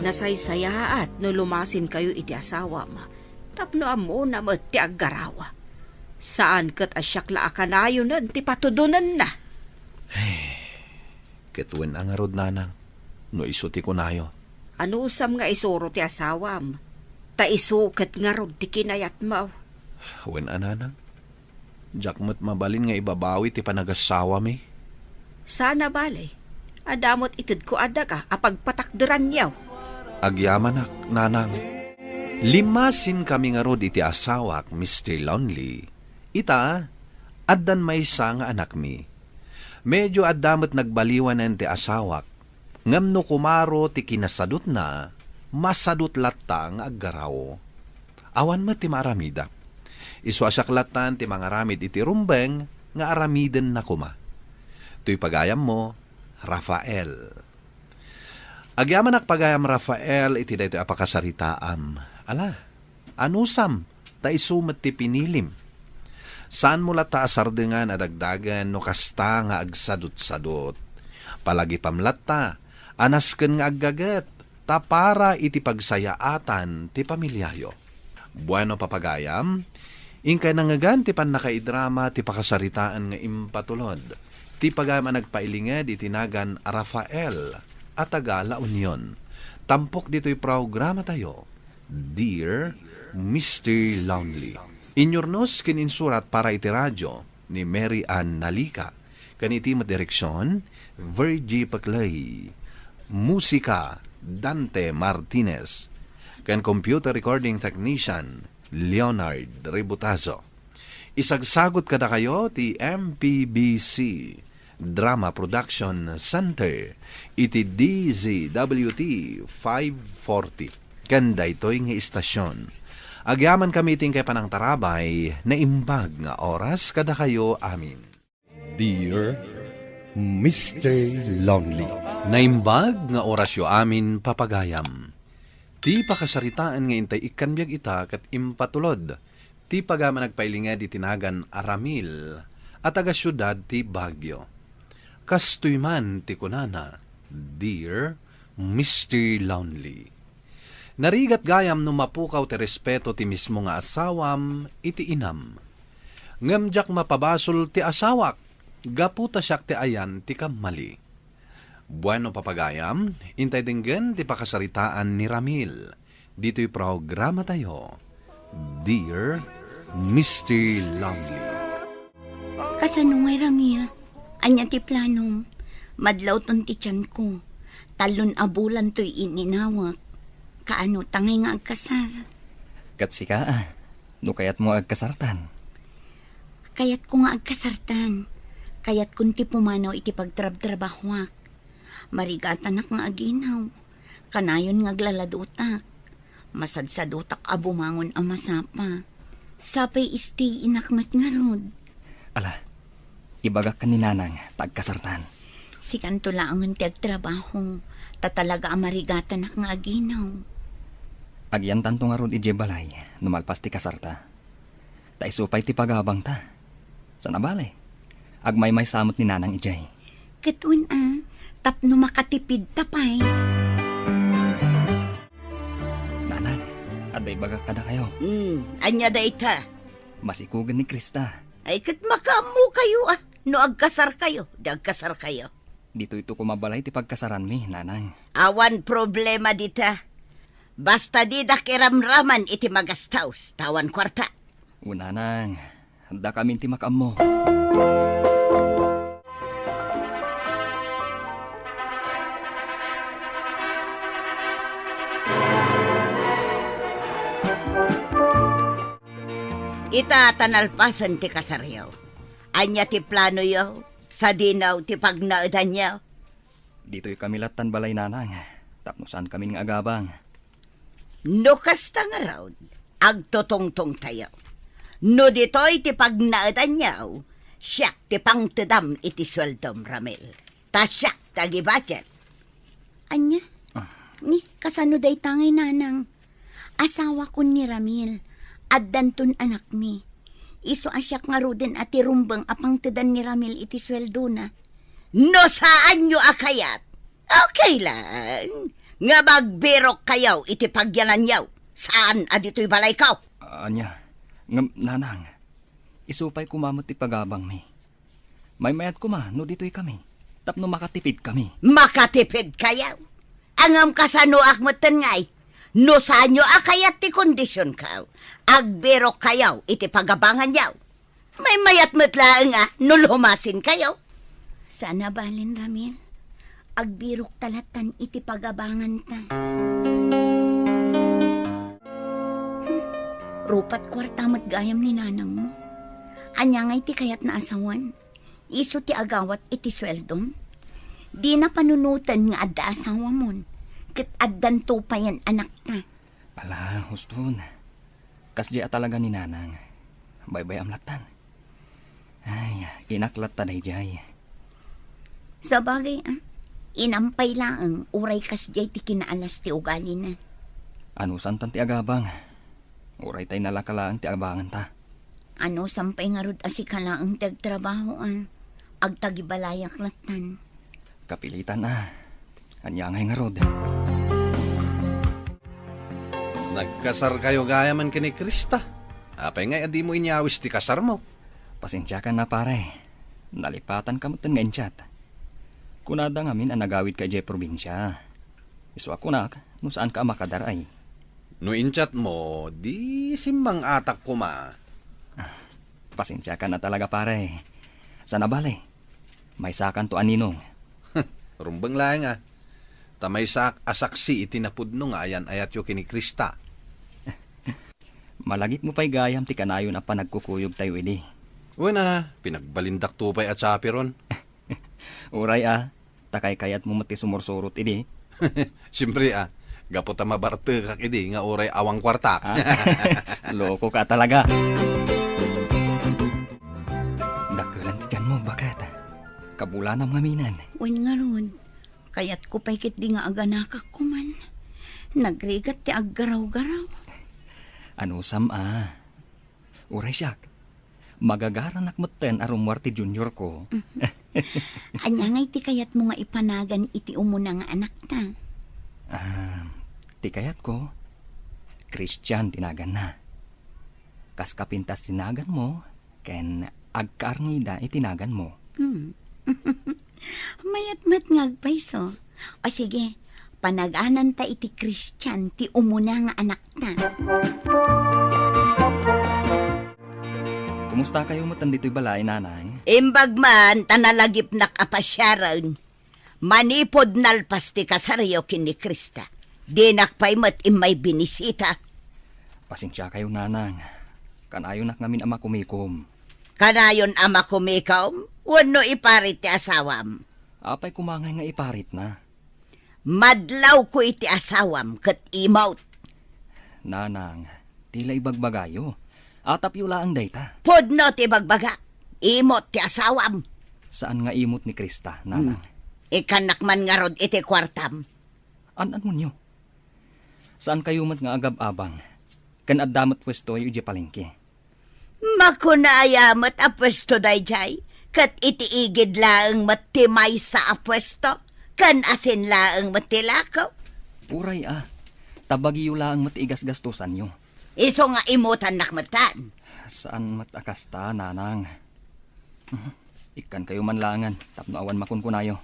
nasaysaya at no lumasin kayo iti asawam. Tapno amo na mo't ti aggarawa. Saan kat asyak la akanayo nun, ti patudunan na. Ketwen ang arod nanang, no isuti ko nayo. Ano usam nga isuro ti asawam? Ta isukat nga rod ti kinayat mo. Wen ananang, jakmat mabalin nga ibabawi ti panagasawa mi. Sana bale, adamot itid ko ada ka apagpatakderan niyaw. Agyamanak, nanang. Limasin kami nga rod iti asawak, Mr. Lonely. Ita, addan may isa nga anak mi. Medyo addamat nagbaliwanan ti asawak. Ngam no kumaro ti kinasadot na, masadot latang aggaraw. Awan mo ti maramida. Isuasaklatan ti mga ramid iti rumbeng nga aramiden na kuma. Tuy pagayam mo, Rafael. Agyaman pagayam Rafael iti daytoy apakasaritaam. Ala, anusam, ta isumat ti pinilim. Saan mo lata asardengan adagdagan no kasta nga agsadot-sadot. Palagi pamlata, anasken nga aggaget, ta para iti pagsayaatan ti pamilyayo. Bueno papagayam, ingkay nangagan ti pan nakaidrama ti pakasaritaan nga impatulod. Ti pagayam nagpailinged itinagan Rafael at taga La Union. Tampok dito'y programa tayo, Dear Mr. Lonely. Inyornos kininsurat para iti radyo ni Mary Ann Nalika. Kaniti direksyon, Virgie Paclay. Musika, Dante Martinez. Kan computer recording technician, Leonard Ributazo. Isagsagot kada kayo ti MPBC Drama Production Center iti DZWT 540. Kanda ito'y nga istasyon. Agyaman kami ting kay panang tarabay na imbag nga oras kada kayo amin. Dear Mr. Lonely. Naimbag nga orasyo amin papagayam. Ti pakasaritaan nga intay ikanbyag ita kat impatulod. Ti pagama nagpailinged itinagan Aramil at taga syudad ti Baguio. Kastoy man ti kunana, Dear Mr. Lonely. Narigat gayam no mapukaw ti respeto ti mismo nga asawam iti inam. Ngamjak mapabasol ti asawak, gaputa siyak ti ayan ti kamali. Bueno papagayam, intay dinggen ti pakasaritaan ni Ramil. Dito'y programa tayo, Dear Mr. Lonely. Kasano ngay, Ramil? Anya ti planom. Madlaw ton ti tiyan ko. talon abulan to'y ininawak. Kaano tangay nga agkasar. Katsika no kayat mo agkasartan. Kayat ko nga agkasartan. Kayat kunti pumanaw iti pagtrab-trabahwak. Marigatan ak nga aginaw. Kanayon nga glaladutak. Masadsadutak abumangon ang masapa. Sapay isti inakmat nga rod. Ala, ibagak ka ni nanang tagkasartan. Si kanto laangon ti agtrabaho. Tatalaga ang marigatan ak nga aginaw. Agyan tanto nga ron ije balay, numalpas ti kasarta. Ta isupay ti pagabang ta. Sa nabale, agmay-may samot ni nanang ijay. Katun tapno makatipid tapay. Nanang, aday bagak kada kayo. Anya da ita. Masikugan ni Krista. Ay kat makamu kayo no agkasar kayo, di agkasar kayo. Dito ito kumabalay ti pagkasaran mi, nanang. Awan problema dita. Basta di da kiramraman iti magastaus, tawan kwarta. Unanang, handa kami ti makam mo. Ita tanalpasan ti kasaryaw. Anya ti plano yaw, sa dinaw ti pagnaudan yaw. Dito'y kami latan balay, nanang. Tapno saan kami ng agabang. No kasta nga raw, agtotongtong tayo. No dito'y ti pagnaudan yaw, siyak ti pangtedam iti sweldom ramel. Ta siyak tagi budget. Anya? Ni, kasano day tangay nanang? Asawa ko ni Ramil. Addanton anak mi. Iso asyak nga ruden ati rumbang apang tedan ni Ramil iti sweldo na. No saan nyo akayat? Okay lang. Nga magbirok kayaw iti pagyanan yaw. Saan adito'y balay kaw? Anya, nanang, isupay kumamot ti pagabang mi. May mayat kuma, no dito'y kami. Tapno makatipid kami. Makatipid kayaw? Angam kasano akmatan ngay. No saan nyo akayat ti kondisyon kaw. Agbirok kayaw iti pagabangan yaw. May mayat matlaang no lumasin kayaw. Sana balin, Ramil. Agbirok talatan iti pagabangan ta. Rupat kwarta matgayam ni nanang mo. Anya nga iti kayat na asawan. Iso ti agawat iti sweldom. Di na panunutan nga adda asawa mon. Kat addan to pa yan anak ta. Ala, huston. Kasdi talaga ni nanang. Baybay amlatan. Ay, inaklat ta dayjay. Sa bagay, inampay laang uray kasjay ti kinaalas ti ugali na. Ano santan ti agabang? Uray tay nalakalaang ti abangan ta. Ano sampay nga rod asikalaang ti agtrabahoan. Agtagibalayak latan. Kapilitan Anya ngay nga rod. Nagkasar kayo gaya man kini Krista. Apay nga adi mo inyawis ti kasar mo. Pasensya ka na pare. Nalipatan ka mo ten nga enchat. Kunada ngamin ang nagawid ka jay probinsya. Iso ako na, no saan ka makadaray. No inchat mo, di simbang atak ko ma. Pasensya ka na talaga pare. Sa nabale, may sakan to aninong. Rumbang lang Tamay asaksi itinapudno nga ayan ayat yo kini Krista. Malagit mo pa'y gayam ti kanayo na pa nagkukuyog tayo ini. Una, pinagbalindak tupay at sapiron. Uray takay kayat mo mati sumursurot ini. Siyempre gapot mabarte kak idi nga uray awang kwarta. Loko ka talaga. Dakulan ti dyan mo, bakit? Kabulanam ngaminan. Uy nga ron, kayat ko pa'y kit di nga aganakak ko man. Nagrigat ti aggaraw-garaw. Ano sam Uray siyak. Magagaranak mo ten arumwar ti junior ko. Anya nga iti kayat mo nga ipanagan iti umuna nga anak ta. Ti kayat ko, Christian tinagan na. Kas kapintas tinagan mo, ken agkaarngida itinagan mo. Mayat-mat ngagpayso. O sige, panaganan ta iti Christian ti umuna nga anak ta. Kumusta kayo mo tandito'y balay, nanay? Imbag man, tanalagip nak apasyaran. Manipod nalpas ti kasaryo kin ni Krista. Dinak pa'y mat imay binisita. Pasensya kayo, nanang. Kanayon nak ngamin ama kumikom. Kanayon ama kumikaw, wano iparit ti asawam. Apay kumangay nga iparit na. Madlaw ko iti asawam kat imawt. Nanang, tila ibagbagayo. Atap yula ang dayta. Podno ti bagbaga, imot ti asawam. Saan nga imot ni Krista, nanang? Ikanak man nga rod iti kwartam. Anan mo nyo? Saan kayo mat nga agab-abang? Kan addamat pwesto yu di palengke. Makunayamat a pwesto dayjay, kat itiigid laang matimay sa a pwesto, kan asin laang matilakaw. Puray tabagi yu laang matigas gastusan nyo. Iso nga imutan nakmatan. Saan matakasta, nanang? Ikan kayo manlangan, tapno awan makunkunayo.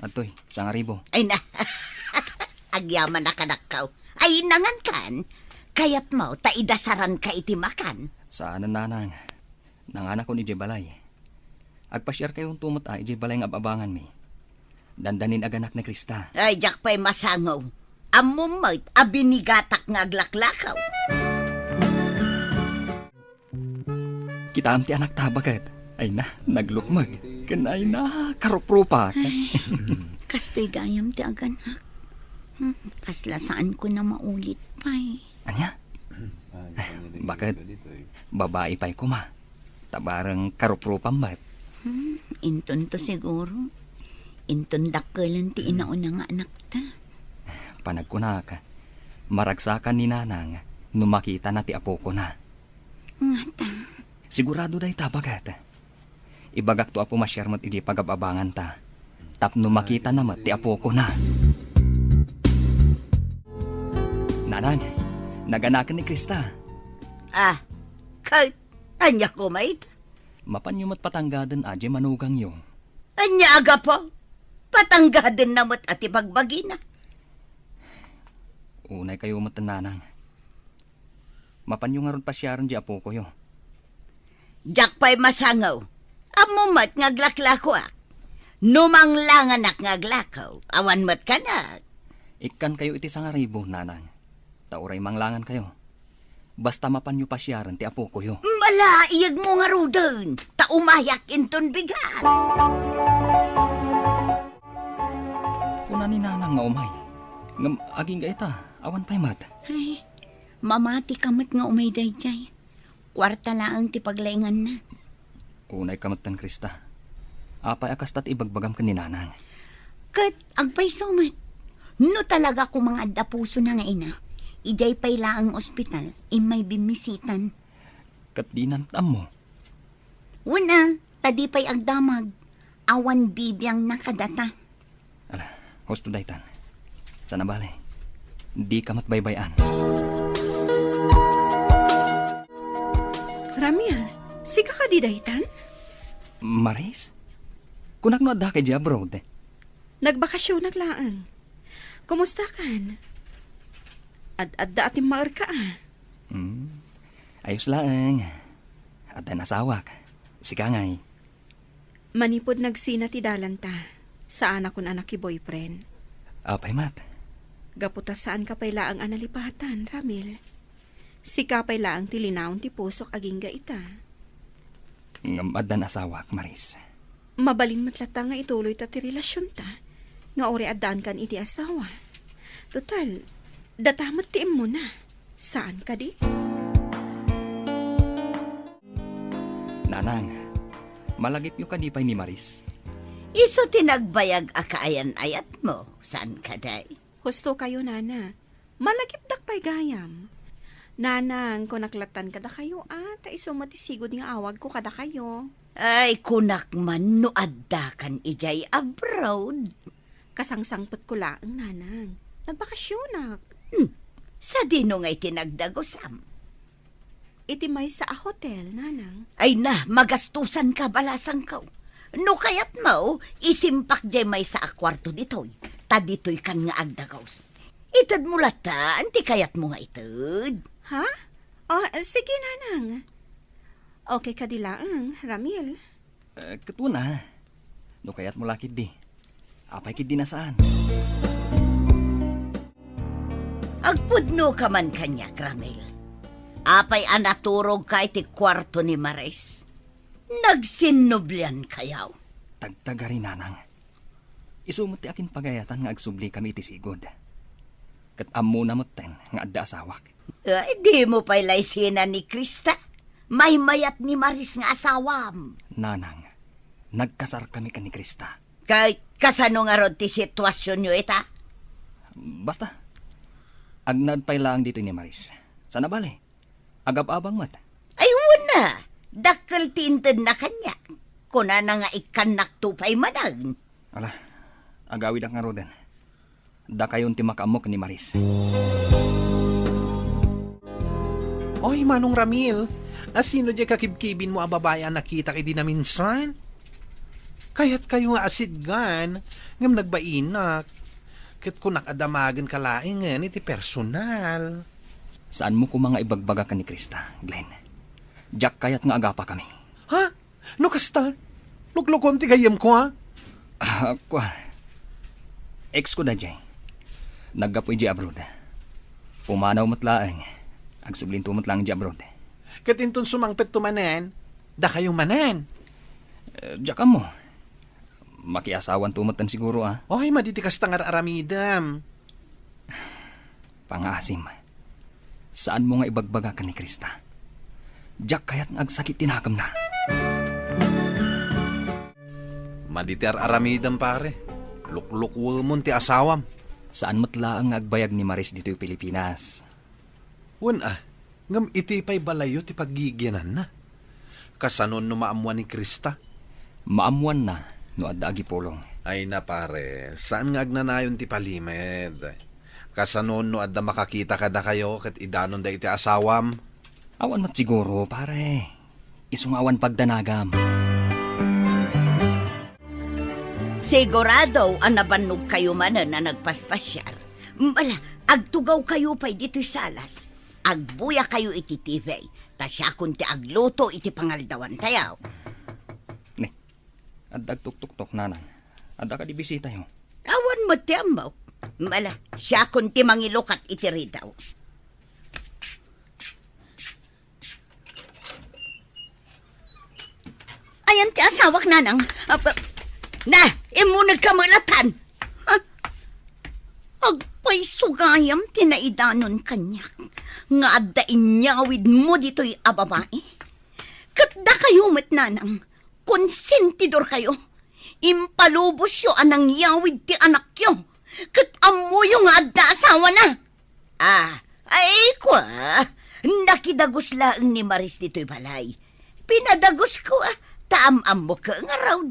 Atoy, 1,000. Ay na, agyaman na kanakaw. Ay nangan kan, kayat mo taidasaran ka iti makan. Saan nanang? Nanganak ko ni Jebalay. Agpasyar kayong tumot Jebalay ng ababangan mi. Dandanin aganak na Krista. Ay, jak pa'y masangaw. Amumait, abinigatak nga aglaklakaw. Kita amti anak tabagat. Ay na, naglukmag. Kanay na, karoprupa. Kastoy gayam ti aganak. Kaslasaan ko na maulit pa'y. Anya? Bakit? Babae pa'y kuma. Tabarang karoprupan ba't? Inton to siguro. Inton dakkelan ti inauna nga anak ta. Panagkuna ka. Maragsakan ni nanang numakita na ti apo ko na. Nga ta. Sigurado day tabagat. Ibagak to apo masyar mat iti pagababangan ta. Tapno makita na mat ti apo ko na. Nanang, naganakan ni Krista. Kahit anya ko mait. Mapanyo mat patanggadan manugang yung. Anya aga po. Patanggadan na mat ati pagbagi na. Unay kayo mat nanang. Mapanyo nga ron pasyaran di apo ko yo. Jak pa'y masangaw. Amumat ngaglaklako ak. Numanglangan ak ngaglakaw. Awan mat ka na. Ikan kayo iti 1,000, nanang. Tauray manglangan kayo. Basta mapanyo pasyaran ti apo ko yo. Malaiyag mo nga rudan. Taumayak inton bigat. Kuna ni nanang nga umay. Ngam aging gaita, awan pa'y mat. Ay, mamati kamat nga umay dayjay. Kwarta laang ti paglaingan na. Unay kamatan Krista. Apay akastat ibagbagam ka ni nanang. Kat agpay sumat. No talaga ko mga adda puso na nga ina. Ijay pay laang ospital, imay bimisitan. Kat di nantam mo. Una, tadi pay agdamag. Awan bibiyang nakadata. Ala, hosto daytan. Sana bale. Di kamat baybayan. Ramil, sika ka di daytan? Maris? Kunak no adda kay di abroad eh. Nagbakasyon naglaan. Kumusta kan? Adda ating maar ka Ayos lang. At nasawak. Sikangay. Manipod nagsina ti dalanta. Saan akong anak ki boyfriend. Apay mat. Gaputa saan ka pay laang analipatan, Ramil. Sika pay laang tilinaon ti pusok aging gaita. Ngam asawak, Maris. Mabalin matlata nga ituloy ta ti relasyon ta. Nga ori addaan kan iti asawa. Total, datamat ti mo na. Saan ka di? Nanang, malagip yung kadipay ni Maris. Iso tinagbayag akaayan-ayat mo. Saan ka day? Husto kayo, nana. Malagip dakpay gayam. Nanang, kung naklatan kada kayo, ta iso matisigod nga awag ko kada kayo. Ay, kunak man no adda kan ijay abroad. Kasangsangpot ko laang, nanang. Nagbakasyonak. Sa dino nga'y tinagdagosam. Iti may sa a hotel, nanang. Ay na, magastusan ka balasang ka. No kayat mo, isimpak jay may sa akwarto ditoy. Ta ditoy kan nga agdagaws. Itad mo lata, anti kayat mo nga itad. Ha? Oh, sige, nanang. Okay ka dilaang, Ramil. Katuwa na. No kaya't mo lakid di. Apay kid di na saan. Agpudno ka man kanya, Ramil. Apay anaturog ka iti kwarto ni Maris. Nagsinublian kayaw. Tagtagari nanang. Isumot ti akin pagayatan nga agsubli kami iti sigod. Kat amo na moten nga adda asawak. Ay, di mo pa'y laysina ni Krista. May mayat ni Maris nga asawam. Nanang, nagkasar kami ka ni Krista. Kay kasano nga rod ti sitwasyon nyo ita? Basta, agnad pa'y lang dito ni Maris. Sana bale, agab-abang mat. Ay, wala. Dakkel tinted na kanya. Kuna na nga ikanak tupay manag. Ala, agawid ak nga rodan. Da kayon ti makaamok ni Maris. Oy, Manong Ramil, asino di kakibkibin mo ang babae ang nakita kay di na minsan? Kaya't kayo nga asidgan, ngam nagbainak. Kat kung nakadamagan ka laingan, iti personal. Saan mo ko mga ibagbaga ka ni Krista, Glenn? Jack kayat nga agapa kami. Ha? No kasta? Luklukon ti gayam ko ha? Kwa. Ex ko da jay. Naggapoy di abroad. Pumanaw matlaang. Agsublinto matlang di abroad. Kat inton sumangpet tumanan, da kayong manan. Jack mo. Makiasawan tumatan siguro ah. Oy, maditikas tangar aramidam. Pangasim. Saan mo nga ibagbaga ka ni Krista? Jack kayat nagsakit tinakam na. Maditer aramidam pare. Luklukul mo ti asawam. Saan matla ang agbayag ni Maris dito yung Pilipinas? Ngam iti pa'y balayo ti paggigyanan na. Kasanon no maamuan ni Krista? Maamuan na, no adda agipulong. Ay na pare, saan nga agnanayon ti palimed? Kasanon no adda makakita kada kayo kat idanon da iti asawam? Awan mat siguro, pare. Isungawan pagdanagam. Sigurado ang nabanog kayo man na nagpaspasyar. Mala, agtugaw kayo pa'y dito'y salas. Agbuya kayo iti TV. Ta siya kunti agluto iti pangaldawan tayaw. Ne, addag tuk-tuk-tuk nanang. Adda ka di bisita yun. Awan mo tiyambaw. Mala, siya kunti mangilukat iti ridaw. Ayan ti asawak nanang. Na, imunag kamulatan. Ha? Agpay sugayam tinaidanon kanyak. Nga adda inyawid mo dito'y ababae. Katda kayo matnanang. Konsentidor kayo. Impalubos yo anang yawid ti anak yo. Kat amuyo nga adda asawa na. Ay kwa. Nakidagos lang ni Maris dito'y balay. Pinadagos ko taam-am mo ka nga raw.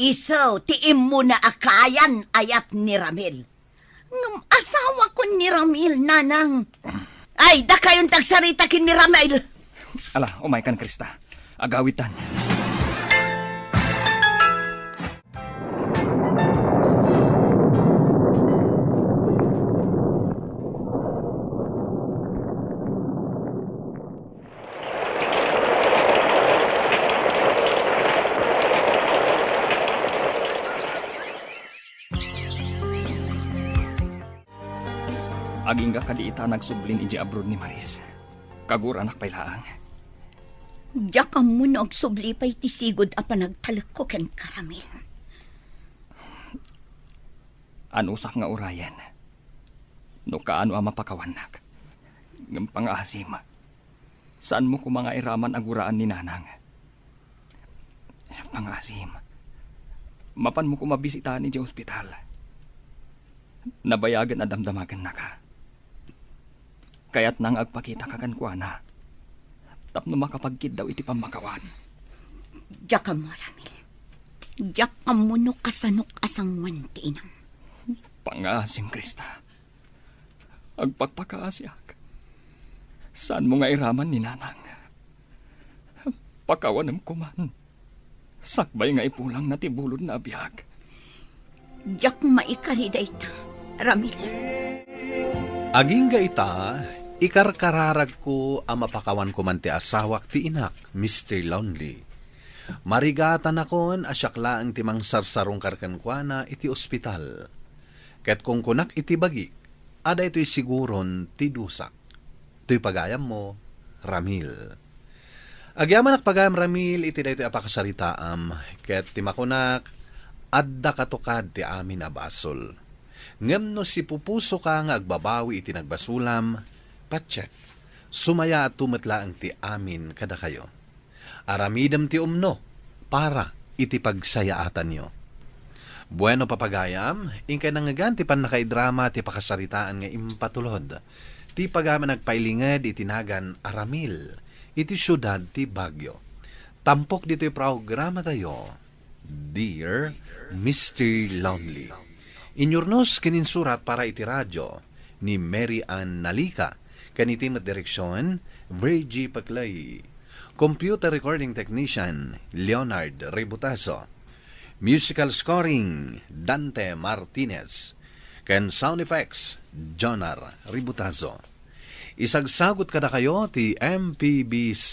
Iso, tiim mo na akayan ayat ni Ramil. Ngam asawa ko ni Ramil, nanang. Ay, da kayong tagsarita kin ni Ramil. Ala, umay kan Krista. Agawitan. Aging ka kadiita nagsublin iji abroad ni Maris. Kagur anak pailaang. Diyak mo nagsubli pa'y tisigod a panagtalak ko ken Karamil. Anusak nga urayan. No kaano ang mapakawanak. Ng pang-asim. Saan mo ko mga iraman aguraan ni nanang? Pang-asim. Mapan mo ko mabisitahan ni di ospital. Nabayagan na damdamagan na ka. Kaya't nang agpakita ka kan kuana. Tapno makapagkid daw iti pamakawan. Diyak mo, Ramil. Diyak mo no kasanok asang wantinang. Pangasim, Krista. Agpagpakaasyak. Saan mo nga iraman ni nanang? Pakawanam ko man. Sakbay nga ipulang na tibulod na abiyag. Diyak maikarida ita, Ramil. Aging ga ita, ikarkararag ko ang mapakawan ko man ti asawak ti inak, Mr. Lonely. Marigatan akon asyakla ang timang sarsarong karkankwana iti ospital. Ket kung kunak iti bagi, ada ito'y siguron ti dusak. Ito'y pagayam mo, Ramil. Agyaman ak pagayam Ramil, iti da ito'y apakasaritaam. Ket timakunak, adda katukad ti amin abasol. Ngem no si pupuso ka nga agbabawi iti nagbasulam, patsek, sumaya at tumatla ang ti amin kada kayo. Aramidam ti umno, para iti pagsayaatan nyo. Bueno papagayam, ingkay nangagan ti pan nakaidrama ti pakasaritaan nga impatulod. Ti pagama nagpailingad itinagan Aramil, iti syudad ti Baguio. Tampok dito yung programa tayo, Dear Mr. Lonely. Inyurnos kininsurat para iti radyo ni Mary Ann Nalika, kanitim at direksyon, Virgie Paclay. Computer recording technician, Leonard Ributazo. Musical scoring, Dante Martinez. Ken sound effects, Jonar Ributazo. Isagsagot kada kayo ti MPBC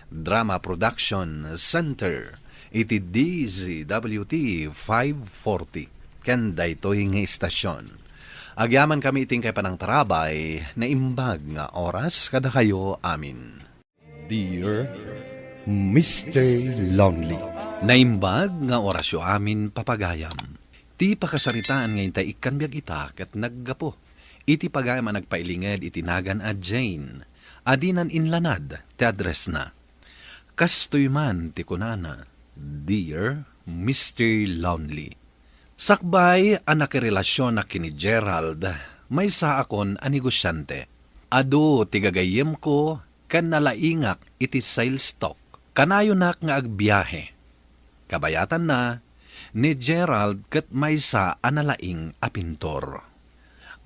Drama Production Center iti DZWT 540. Ken daytoy nga istasyon. Agyaman kami iting kay panang tarabay na imbag nga oras kada kayo amin. Dear Mr. Lonely. Naimbag nga orasyo amin papagayam. Ti pakasaritaan ngayon ta ikan biag ita kat naggapo. Iti pagayam ang nagpailingad itinagan a Jane. Adinan inlanad ti address na. Kastoy man ti kunana, Dear Mr. Lonely. Sakbay ang nakirelasyon na kini Gerald, may sa akon a negosyante. Ado tigagayem ko kan nalaingak iti sales stock. Kanayo nak nga agbiyahe. Kabayatan na ni Gerald ket maysa analaing a pintor.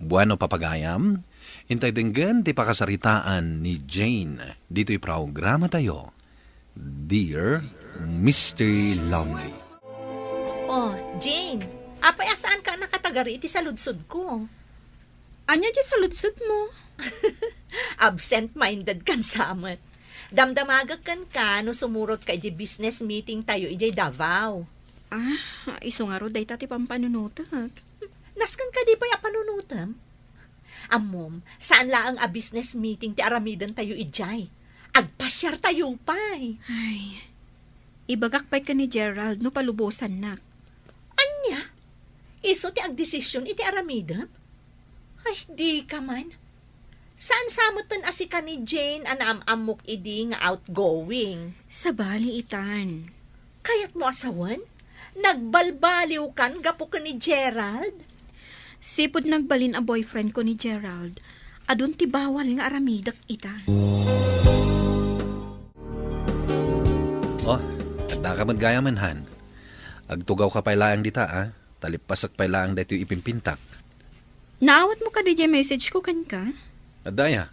Bueno papagayam, intay denggen ti pakasaritaan ni Jane dito'y programa tayo. Dear Mr. Lonely. Oh, Jane, apay asaan ka nakatagari iti saludsod ko? Anya di sa ludsod mo? Absent-minded kan samat. Damdamagag kan ka no sumurot ka iti business meeting tayo iti Davao. Iso nga ro day tati pampanunutak. Naskan ka di pa ya panunutam? Amom, saan laang a business meeting ti aramidan tayo ijay? Agpasyar tayo pay. Ay, ibagak pa'y ka ni Gerald no palubusan nak. Anya? Iso ti agdesisyon iti aramidam? Ay, di ka man. Saan samutan asika ni Jane anam-amok idi nga outgoing? Sa bali itan. Kayat mo asawan? Nagbalbaliw kan gapo ka ni Gerald? Sipod nagbalin a boyfriend ko ni Gerald. Adun ti bawal nga aramidak itan. Oh, kada ka maggayaman han. Agtugaw ka pay laang dita Talipasak pay laang dito ipimpintak. Naawat mo ka DJ message ko kan ka? Adaya.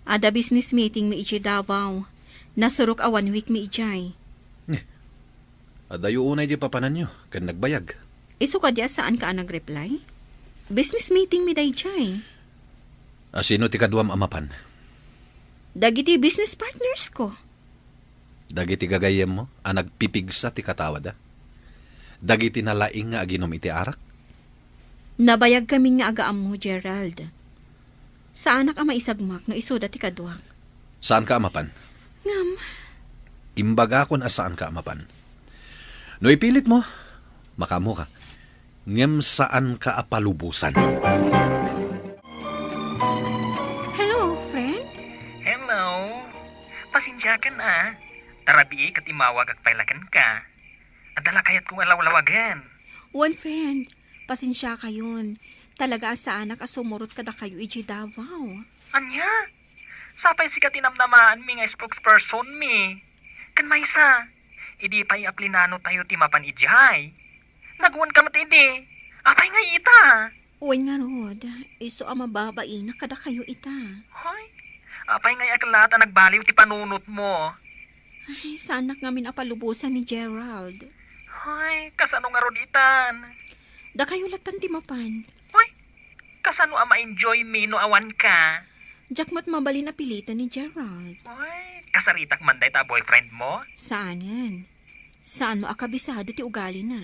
Ada business meeting mi iti Davao. Nasurok a 1 week mi ijay. Adayo unay di papanan nyo, kan nagbayag. Iso ka diya saan ka nag-reply? Business meeting mi day ijay. Sino ti kaduam amapan? Dagiti business partners ko. Dagiti gagayem mo, nagpipigsa ti katawad Dagiti nalaing nga aginom iti arak? Nabayag kami nga agaam mo, Gerald. Saan ka maisagmak no iso dati kaduak? Saan ka amapan? Ngam. Imbaga kon asaan ka amapan. No ipilit mo, makamo ka. Ngem saan ka apalubusan? Hello, friend? Hello. Pasensya ka na. Tarabi kat imawag at pailakan ka. Adala kayat kong alaw-lawagan. One friend, pasensya ka yun. Talaga saan ka sumurot ka na kayo iji Davao. Anya? Sapay si katinamnamaan mi nga spokesperson mi. Kan maysa, idi pa aplinano tayo ti mapan ijay. Nagwan ka matindi. Apay nga ita. Uy nga Rod, iso ang mababain na kada kayo ita. Hoy, apay nga aklata nagbaliw ti panunot mo. Ay, sanak ngamin apalubusan ni Gerald. Hoy, kasano nga roditan? Da kayo latan ti mapan. Hoy, kasano ama enjoy mi no awan ka? Jakmat mabali na pilitan ni Gerald. Hoy, kasaritak manday ta boyfriend mo? Saanan? Saan mo akabisado ti ugali na?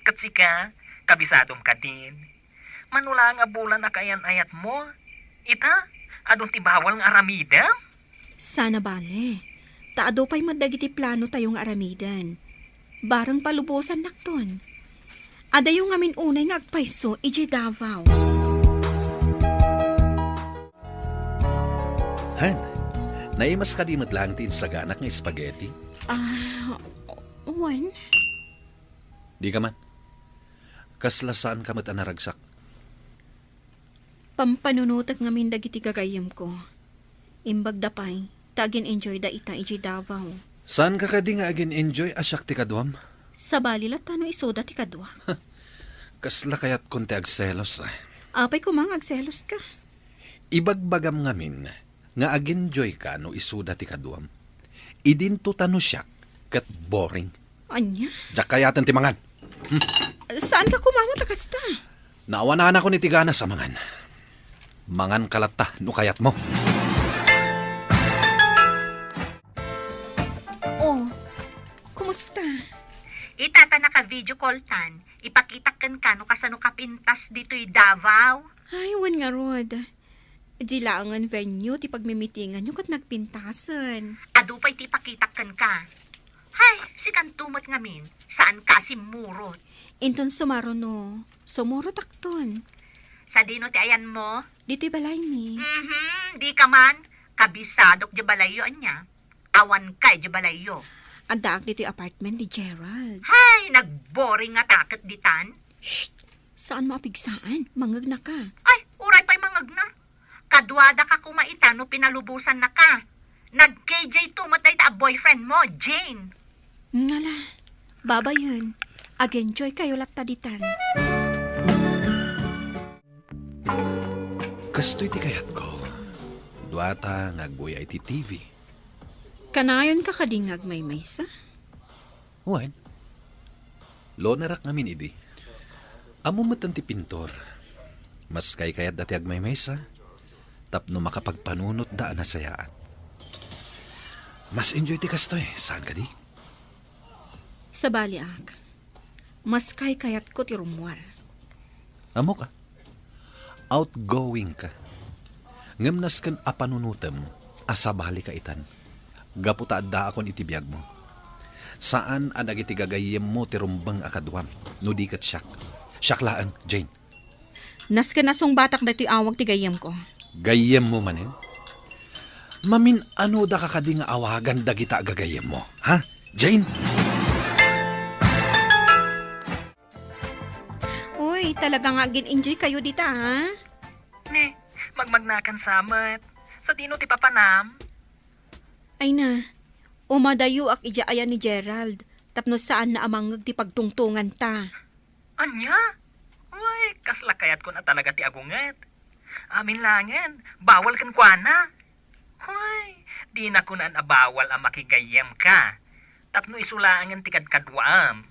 Katsi ka, kabisadom ka din. Manula nga bulan na kayan-ayat mo. Ita, adong ti bawal nga aramida? Sana bale. Taado pa'y madagiti plano tayo nga aramidan. Barang palubusan nakton. Adayo nga min unay nga agpaiso, ije Davao. Han, naimas ka di matlang ti insaganak ng spaghetti? Juan? Di ka man. Kaslasaan ka mat anaragsak. Pampanunutak nga min dagiti gagayam ko. Imbag dapay, tagin enjoy da ita ije Davao. Saan ka di nga agin enjoy asyak ti kadwam? Sa balilat tano isoda ti kadwa. Kasla kayat konti agselos. Apay ko mang agselos ka. Ibagbagam ngamin nga ag-enjoy ka no isuda ti kadwam. Idinto tano siya kat boring. Anya? Diyak kayatan ti mangan. Saan ka kumamot akasta? Naawanan ako ni Tigana sa mangan. Mangan kalata no kayat mo. Oh, kumusta? Itata naka-video call tan. Ipakitakan ka no kasano kapintas dito'y Davao. Ay, wan nga rod. Dilaangan venue ti pagmimitingan nyo kat nagpintasan. Adupay ti pakitakan ka. Hay, si kantumot ngamin. Saan ka si Murot? Inton sumaro no. Sumuro takton. Sa dino ti ayan mo? Dito'y balay ni. Di ka man. Kabisadok di balayo anya. Awan kay di balayo. Adaak dito'y apartment ni Gerald. Hay, nagboring nga takot ditan. Shh! Saan mo apigsaan? Mangag na ka. Ay, uray pa'y mangag na. Kadwada ka kumaita no pinalubusan na ka. Nag-KJ tumatay ta boyfriend mo, Jane. Ngala, baba yun. Ag-enjoy kayo laktaditan. Kastoy ti kayat ko. Duata ngagboy ay ti TV. Kanayon ka kadingag may maysa? Wan. Lonerak ngamin idi. Amo matan ti pintor. Mas kay kayat dati agmay mesa. Tapno makapagpanunot daan na sayaan. Mas enjoy ti kastoy. Saan ka di? Sa baliak. Mas kay kayat ko ti rumwar. Amo ka. Outgoing ka. Ngamnas kan apanunutem. Asabali ka itan. Gaputa adda akon itibiyag mo. Saan ang agitigagayem mo ti rumbang akadwam? No di kat siyak. Siyaklaan, Jane. Nas ka nasong batak dati awag ti gayam ko. Gayem mo manin? Mamin ano da kakadi nga awagan da kita agagayem mo? Ha? Jane? Uy, talaga nga gin-enjoy kayo dita, ha? Ne, magmagnakan samat. Sa dino ti papanam. Ay na, umadayo ak ija ayan ni Gerald. Tapno saan na amangag ti pagtungtungan ta. Anya? Uy, kasla kayat ko na talaga ti agunget. Amin langan, bawal kan kuana. Uy, di na ko naan abawal ang makigayem ka. Tapno isulangan ti kadkadwaam.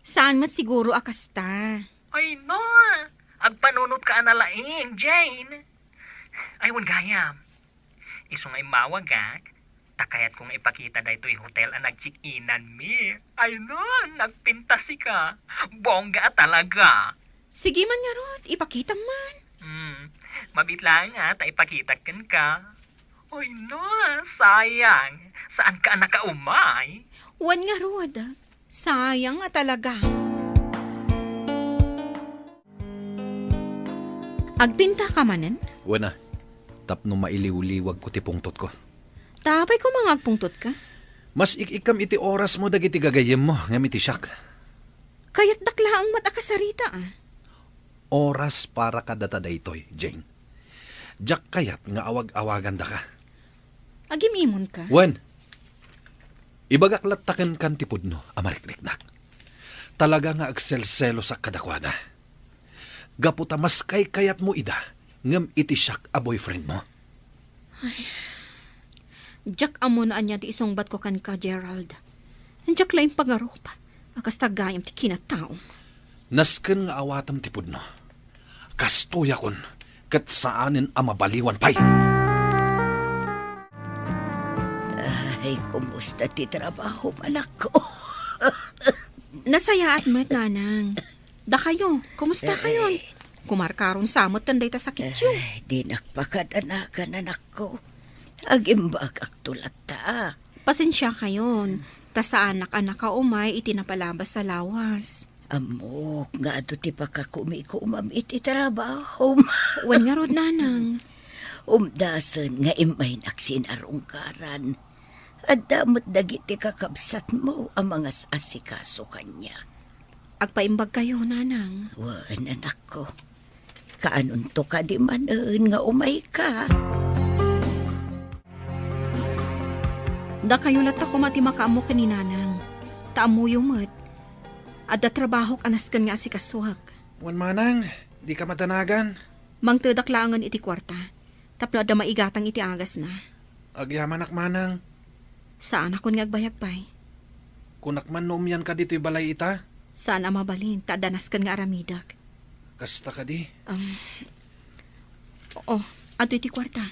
Saan mat siguro akasta? Ay no, agpanunot ka analaing, Jane. Ay, wan gayam. Iso nga imawagak. Takayat kong ipakita da ito'y hotel ang nag-check-inan mi. Ay no, nagpintasi ka. Bongga talaga. Sige man nga rod, ipakita man. Mabit lang nga, ta ipakitakan ka. Ay no, sayang. Saan ka nakaumay? Wan nga rod, sayang nga talaga. Agpinta ka manen? Wana. Tapno mailiw-liwag ko ti pungtot ko. Tapay ko mga agpungtot ka. Mas ikikam iti oras mo dagiti gagayem mo, ngam iti siyak. Kaya't dakla ang matakasarita, ah. Oras para kadata daytoy, Jane. Diyak kayat nga awag-awagan da ka. Agimimon ka? Wan. Ibagaklataken kan tipudno, amarikliknak. Talaga nga agselselo sa kadakwana. Gaputa mas kay kayat mo ida, ngam iti siyak a boyfriend mo. Ay... Jack amo na anya di isong bat ko kan ka, Gerald. Jack laing pagaropa. Akas tagayam ti kinataom. Nasken nga awatam ti pudno. Kastuya kon, kat saanin amabaliwan pay. Ay, kumusta ti trabaho, anak ko? Nasaya at met, nanang. Da kayo, kumusta kayo? Kumarkaron samot tanday ta sakit yun. Ay, di nakpakadanakan anak ko. Agimbag aktulat ta. Pasensya kayon. Ta sa anak-anak ka umay itinapalabas sa lawas. Amok, nga ato ti pakakumam iti trabaho. Wan nga rod, nanang. Umdasan nga imay naksinarungkaran. At damot dagiti kakabsat mo ang mga asikaso kanya. Agpaimbag kayo, nanang. Wan, anak ko. Kaanon to ka di manen nga umay ka. Da kayo lata ko mati makaamok ni nanang. Taamu yumat. At da trabaho anaskan nga asikasuhak. Wan manang, di ka matanagan. Mang tedaklangan iti kwarta. Tapno da maigatang iti agas na. Agyaman ak manang. Saan ako nga agbayagpay? Kunakman noom yan ka dito'y balay ita. Saan ang mabalin? Tadanaskan nga aramidak. Kasta ka di. Oo, ato iti kwarta.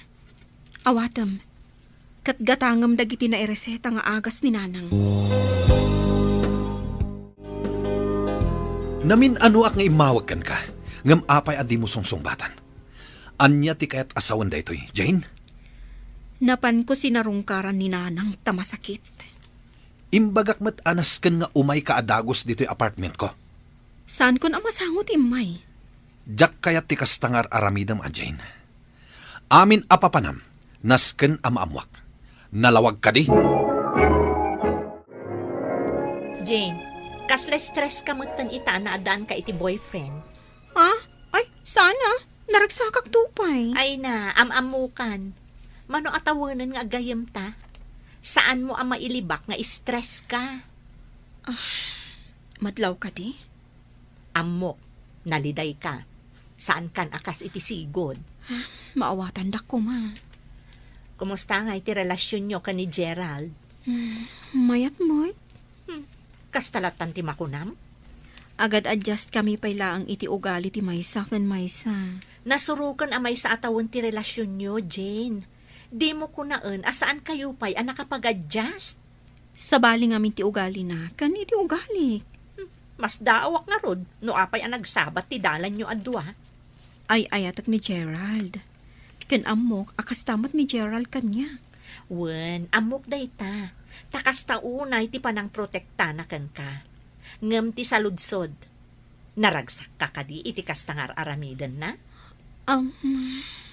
Awatam. Katgatangam dagiti na ereseta nga agas ni nanang. Namin ano ak nga imawag kan ka. Ngam apay adi mo sungsongbatan. Anya ti kayat asawan da ito'y, Jane? Napan ko sinarungkaran ni nanang tamasakit. Imbagak mat anasken nga umay kaadagos dito'y apartment ko. Saan kon ang masangot imay? Jak kayat ti kastangar aramidam a Jane. Amin apapanam, nasken amamwak. Nalawag ka di? Jane, kasla stress ka mutan ita na adaan ka iti boyfriend. Ay, sana. Naragsakak tupay. Ay na, amamukan. Mano atawanan nga agayam ta? Saan mo ang mailibak nga stress ka? Madlaw ka di? Amok, naliday ka. Saan kan akas iti sigod? Maawatan dak ko, ma. Kumusta nga iti relasyon nyo ka ni Gerald? Mayat mo. Kastalatan ti makunam? Agad adjust kami payla ang iti ugali ti maysa ken maysa. Nasurukan amay sa atawan ti relasyon nyo, Jane. Di mo kunaan asaan kayo pa'y ang nakapag-adjust. Sa bali ngamin ti ugali na, kan iti ugali. Mas daawak nga rod, no apay ang nagsabat ti dalan nyo adwa. Ay ayatak ni Gerald. Ken amok, akas tamat ni Gerald kanya. Wen, amok day ta. Takas taunay ti panang protekta na kan ka. Ngem ti saludsod. Naragsak ka kadi iti kastangar aramidan na?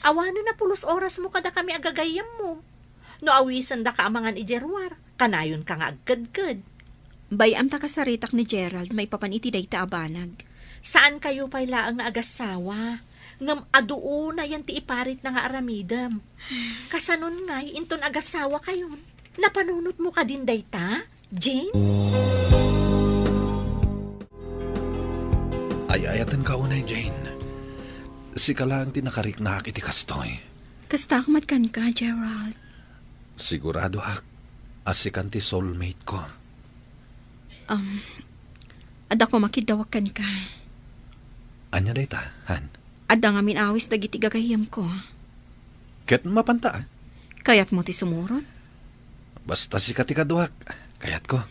Awano na pulos oras mo kada kami agagayam mo. No awisan da ka amangan ijerwar, kanayon ka nga agkad-kad. Bayam ta kasaritak ni Gerald, may papaniti day ta abanag. Saan kayo payla ang agasawa? Ngam aduo na yan ti iparit na nga aramidam. Kasanon ngay, inton agasawa kayon. Napanunot mo ka din day ta, Jane? Ay ayatan ka unay, Jane. Si ka lang tinakariknak iti kastoy. Kastakmat kan ka, Gerald. Sigurado ak, asikan ti soulmate ko. Ada ko makidawak kan ka. Anya day ta, Han? Ada nga minawis dagiti gagayam ko. Ket mapanta. Kayat mo ti sumurot? Basta si katikaduak, kayat ko.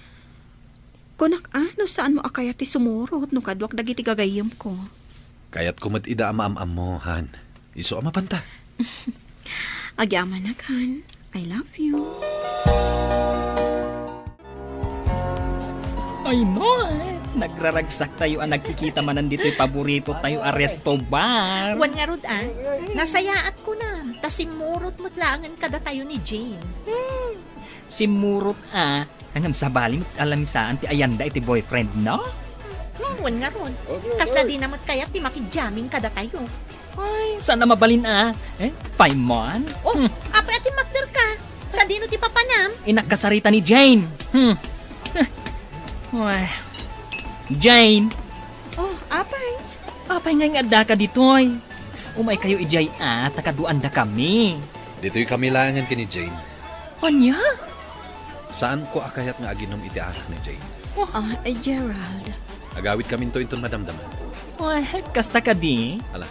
Kunak no saan mo akayat ti sumurot no kadwak dagiti gagayam ko. Kayat kumot ida ama-am mo, Han. Iso amapanta. Agyaman na kan. I love you. Ay no, nagraragsak tayo ang nagkikita man nandito'y paborito tayo a resto bar. Wan nga rod nasayaat ko na. Tasimurot mo't langan kada tayo ni Jane. Simurot hanggang sa baling alam saan ti ayanda iti boyfriend, no? Wan nga ron. Kasla di namat kaya ti makijaming kada tayo. Ay, saan na mabalin Paimon? Apay ati makter ka. Sa dino ti papanam? Inakasarita ni Jane. Jane. Apay. Apay nga adda ka ditoy. Umay kayo ijay takaduan da kami. Dito'y kamilangan kini Jane. Anya? Saan ko akayat nga aginom iti arak ni Jane? Gerald. Agawit kami to inton madamdaman. Kasta ka di? Ala,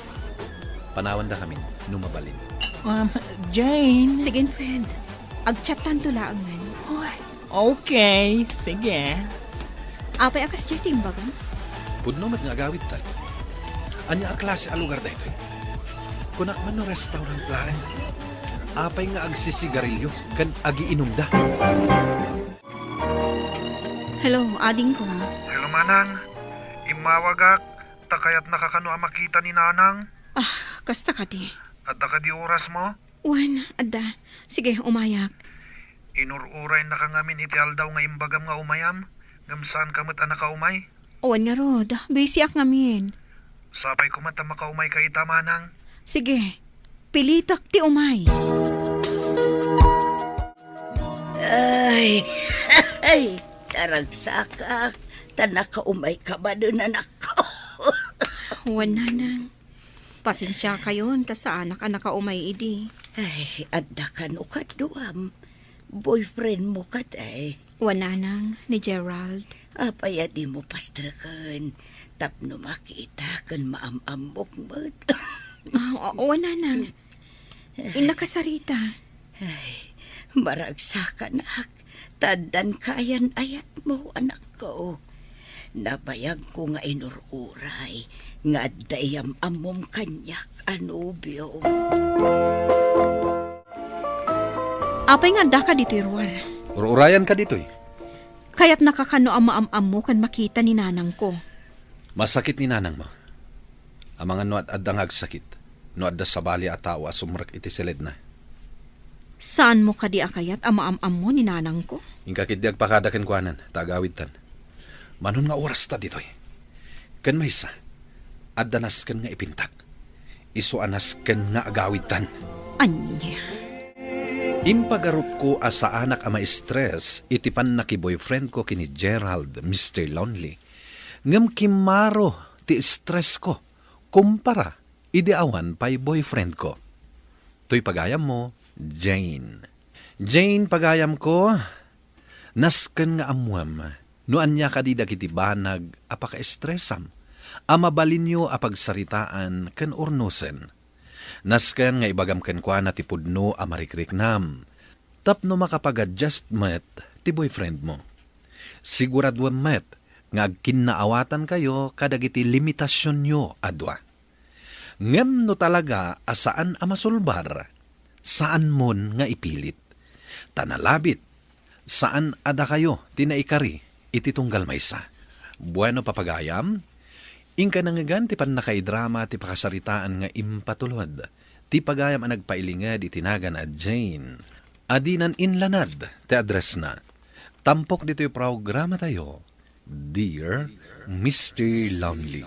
panawan da kami, numabalin. Jane. Sige, friend. Agchat tanto laangan. Okay, sige. Apay akas jay timbagan? Pudno mat nga agawid tal. Anya a klase a lugar dito. Kunak man no restaurant lang. Apay nga agsisigarilyo kan agiinom da. Hello, ading ko. Hello, Manang. Imawagak, takayat nakakano ang makita ni Nanang. Kasta ka di. At ka di oras mo, Wan, adda. Sige, umayak. inururay na ka ngamin iti aldaw nga imbagam nga umayam. Ngamsaan kamot anak ka umay. Wan nga rod, busy ak ngamin. Sapay ko mata makaumay ka ita, Manang. Sige, pilitak ti umay. Ay, taragsakak. Tanakaumay ka ba doon, anak ko? Wan nanang. Pasensya kayo, ta sa anak umay idi. Ay, adda ka no ka duam. Boyfriend mo ka day. Wan nanang, ni Gerald. Apaya di mo pastrakan. Tapno makita kan maamamok mo. Wan nanang. Inakasarita. Ay, maragsakan ak. Tadan kayan ayat mo, anak ko. Nabayag ko nga inururay. Nga dayam amom kanyak anubyo. Apay nga da ka dito, Irwal. Ururayan ka dito. Kaya't nakakano ang maam-am mo kan makita ni nanang ko. Masakit ni Nanang mo. Ang mga no at adang agsakit. No adda sa bali at tawa sumrak iti silid na. Saan mo kadi akayat ang maam-am mo ni nanang ko? Ingkakit di agpakadakin kuanan, tagawid tan. Manon nga oras ta dito. Kan maysa, addanas kan nga ipintak. Isuanas kan nga agawid tan. Anya. Impagarup ko asa anak ama stress, itipan na ki boyfriend ko kini Gerald, Mr. Lonely. Ngam kimaro ti stress ko, kumpara, ideawan pa'y boyfriend ko. To'y pagayam mo, Jane. Jane, pagayam ko, nasken nga amuam, noan niya kadida kiti banag, apaka-estressam, amabalinyo apagsaritaan ken urnusen. Nasken nga ibagam ken kwa na ti pudno amarikrik-nam, tapno makapag-adjust met ti boyfriend mo. Siguraduam met, nga agkinaawatan kayo kadagiti limitasyon nyo adwa. Ngem no talaga asaan amasulbar, saan mon nga ipilit. Tanalabit, saan ada kayo tinaikari iti tunggal maysa. Bueno papagayam, ingka nangagan ti pan nakaidrama ti pakasaritaan nga impatulod. Ti pagayam ang nagpailingad itinagan a Jane. Adinan inlanad ti address na. Tampok dito yung programa tayo. Dear Mr. Lonely.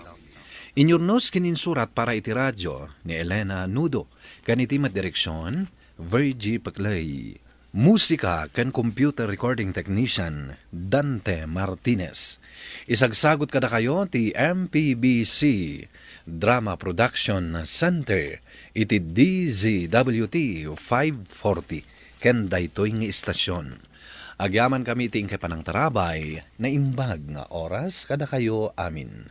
Inyurnos kininsurat para iti radyo ni Elena Nudo. Kaniti direksyon, Virgie Paclay. Musika kan computer recording technician, Dante Martinez. Isagsagot kada kayo ti MPBC Drama Production Center iti DZWT 540 ken daytoy nga istasyon. Agyaman kami ting kapanang tarabay na imbag nga oras kada kayo amin.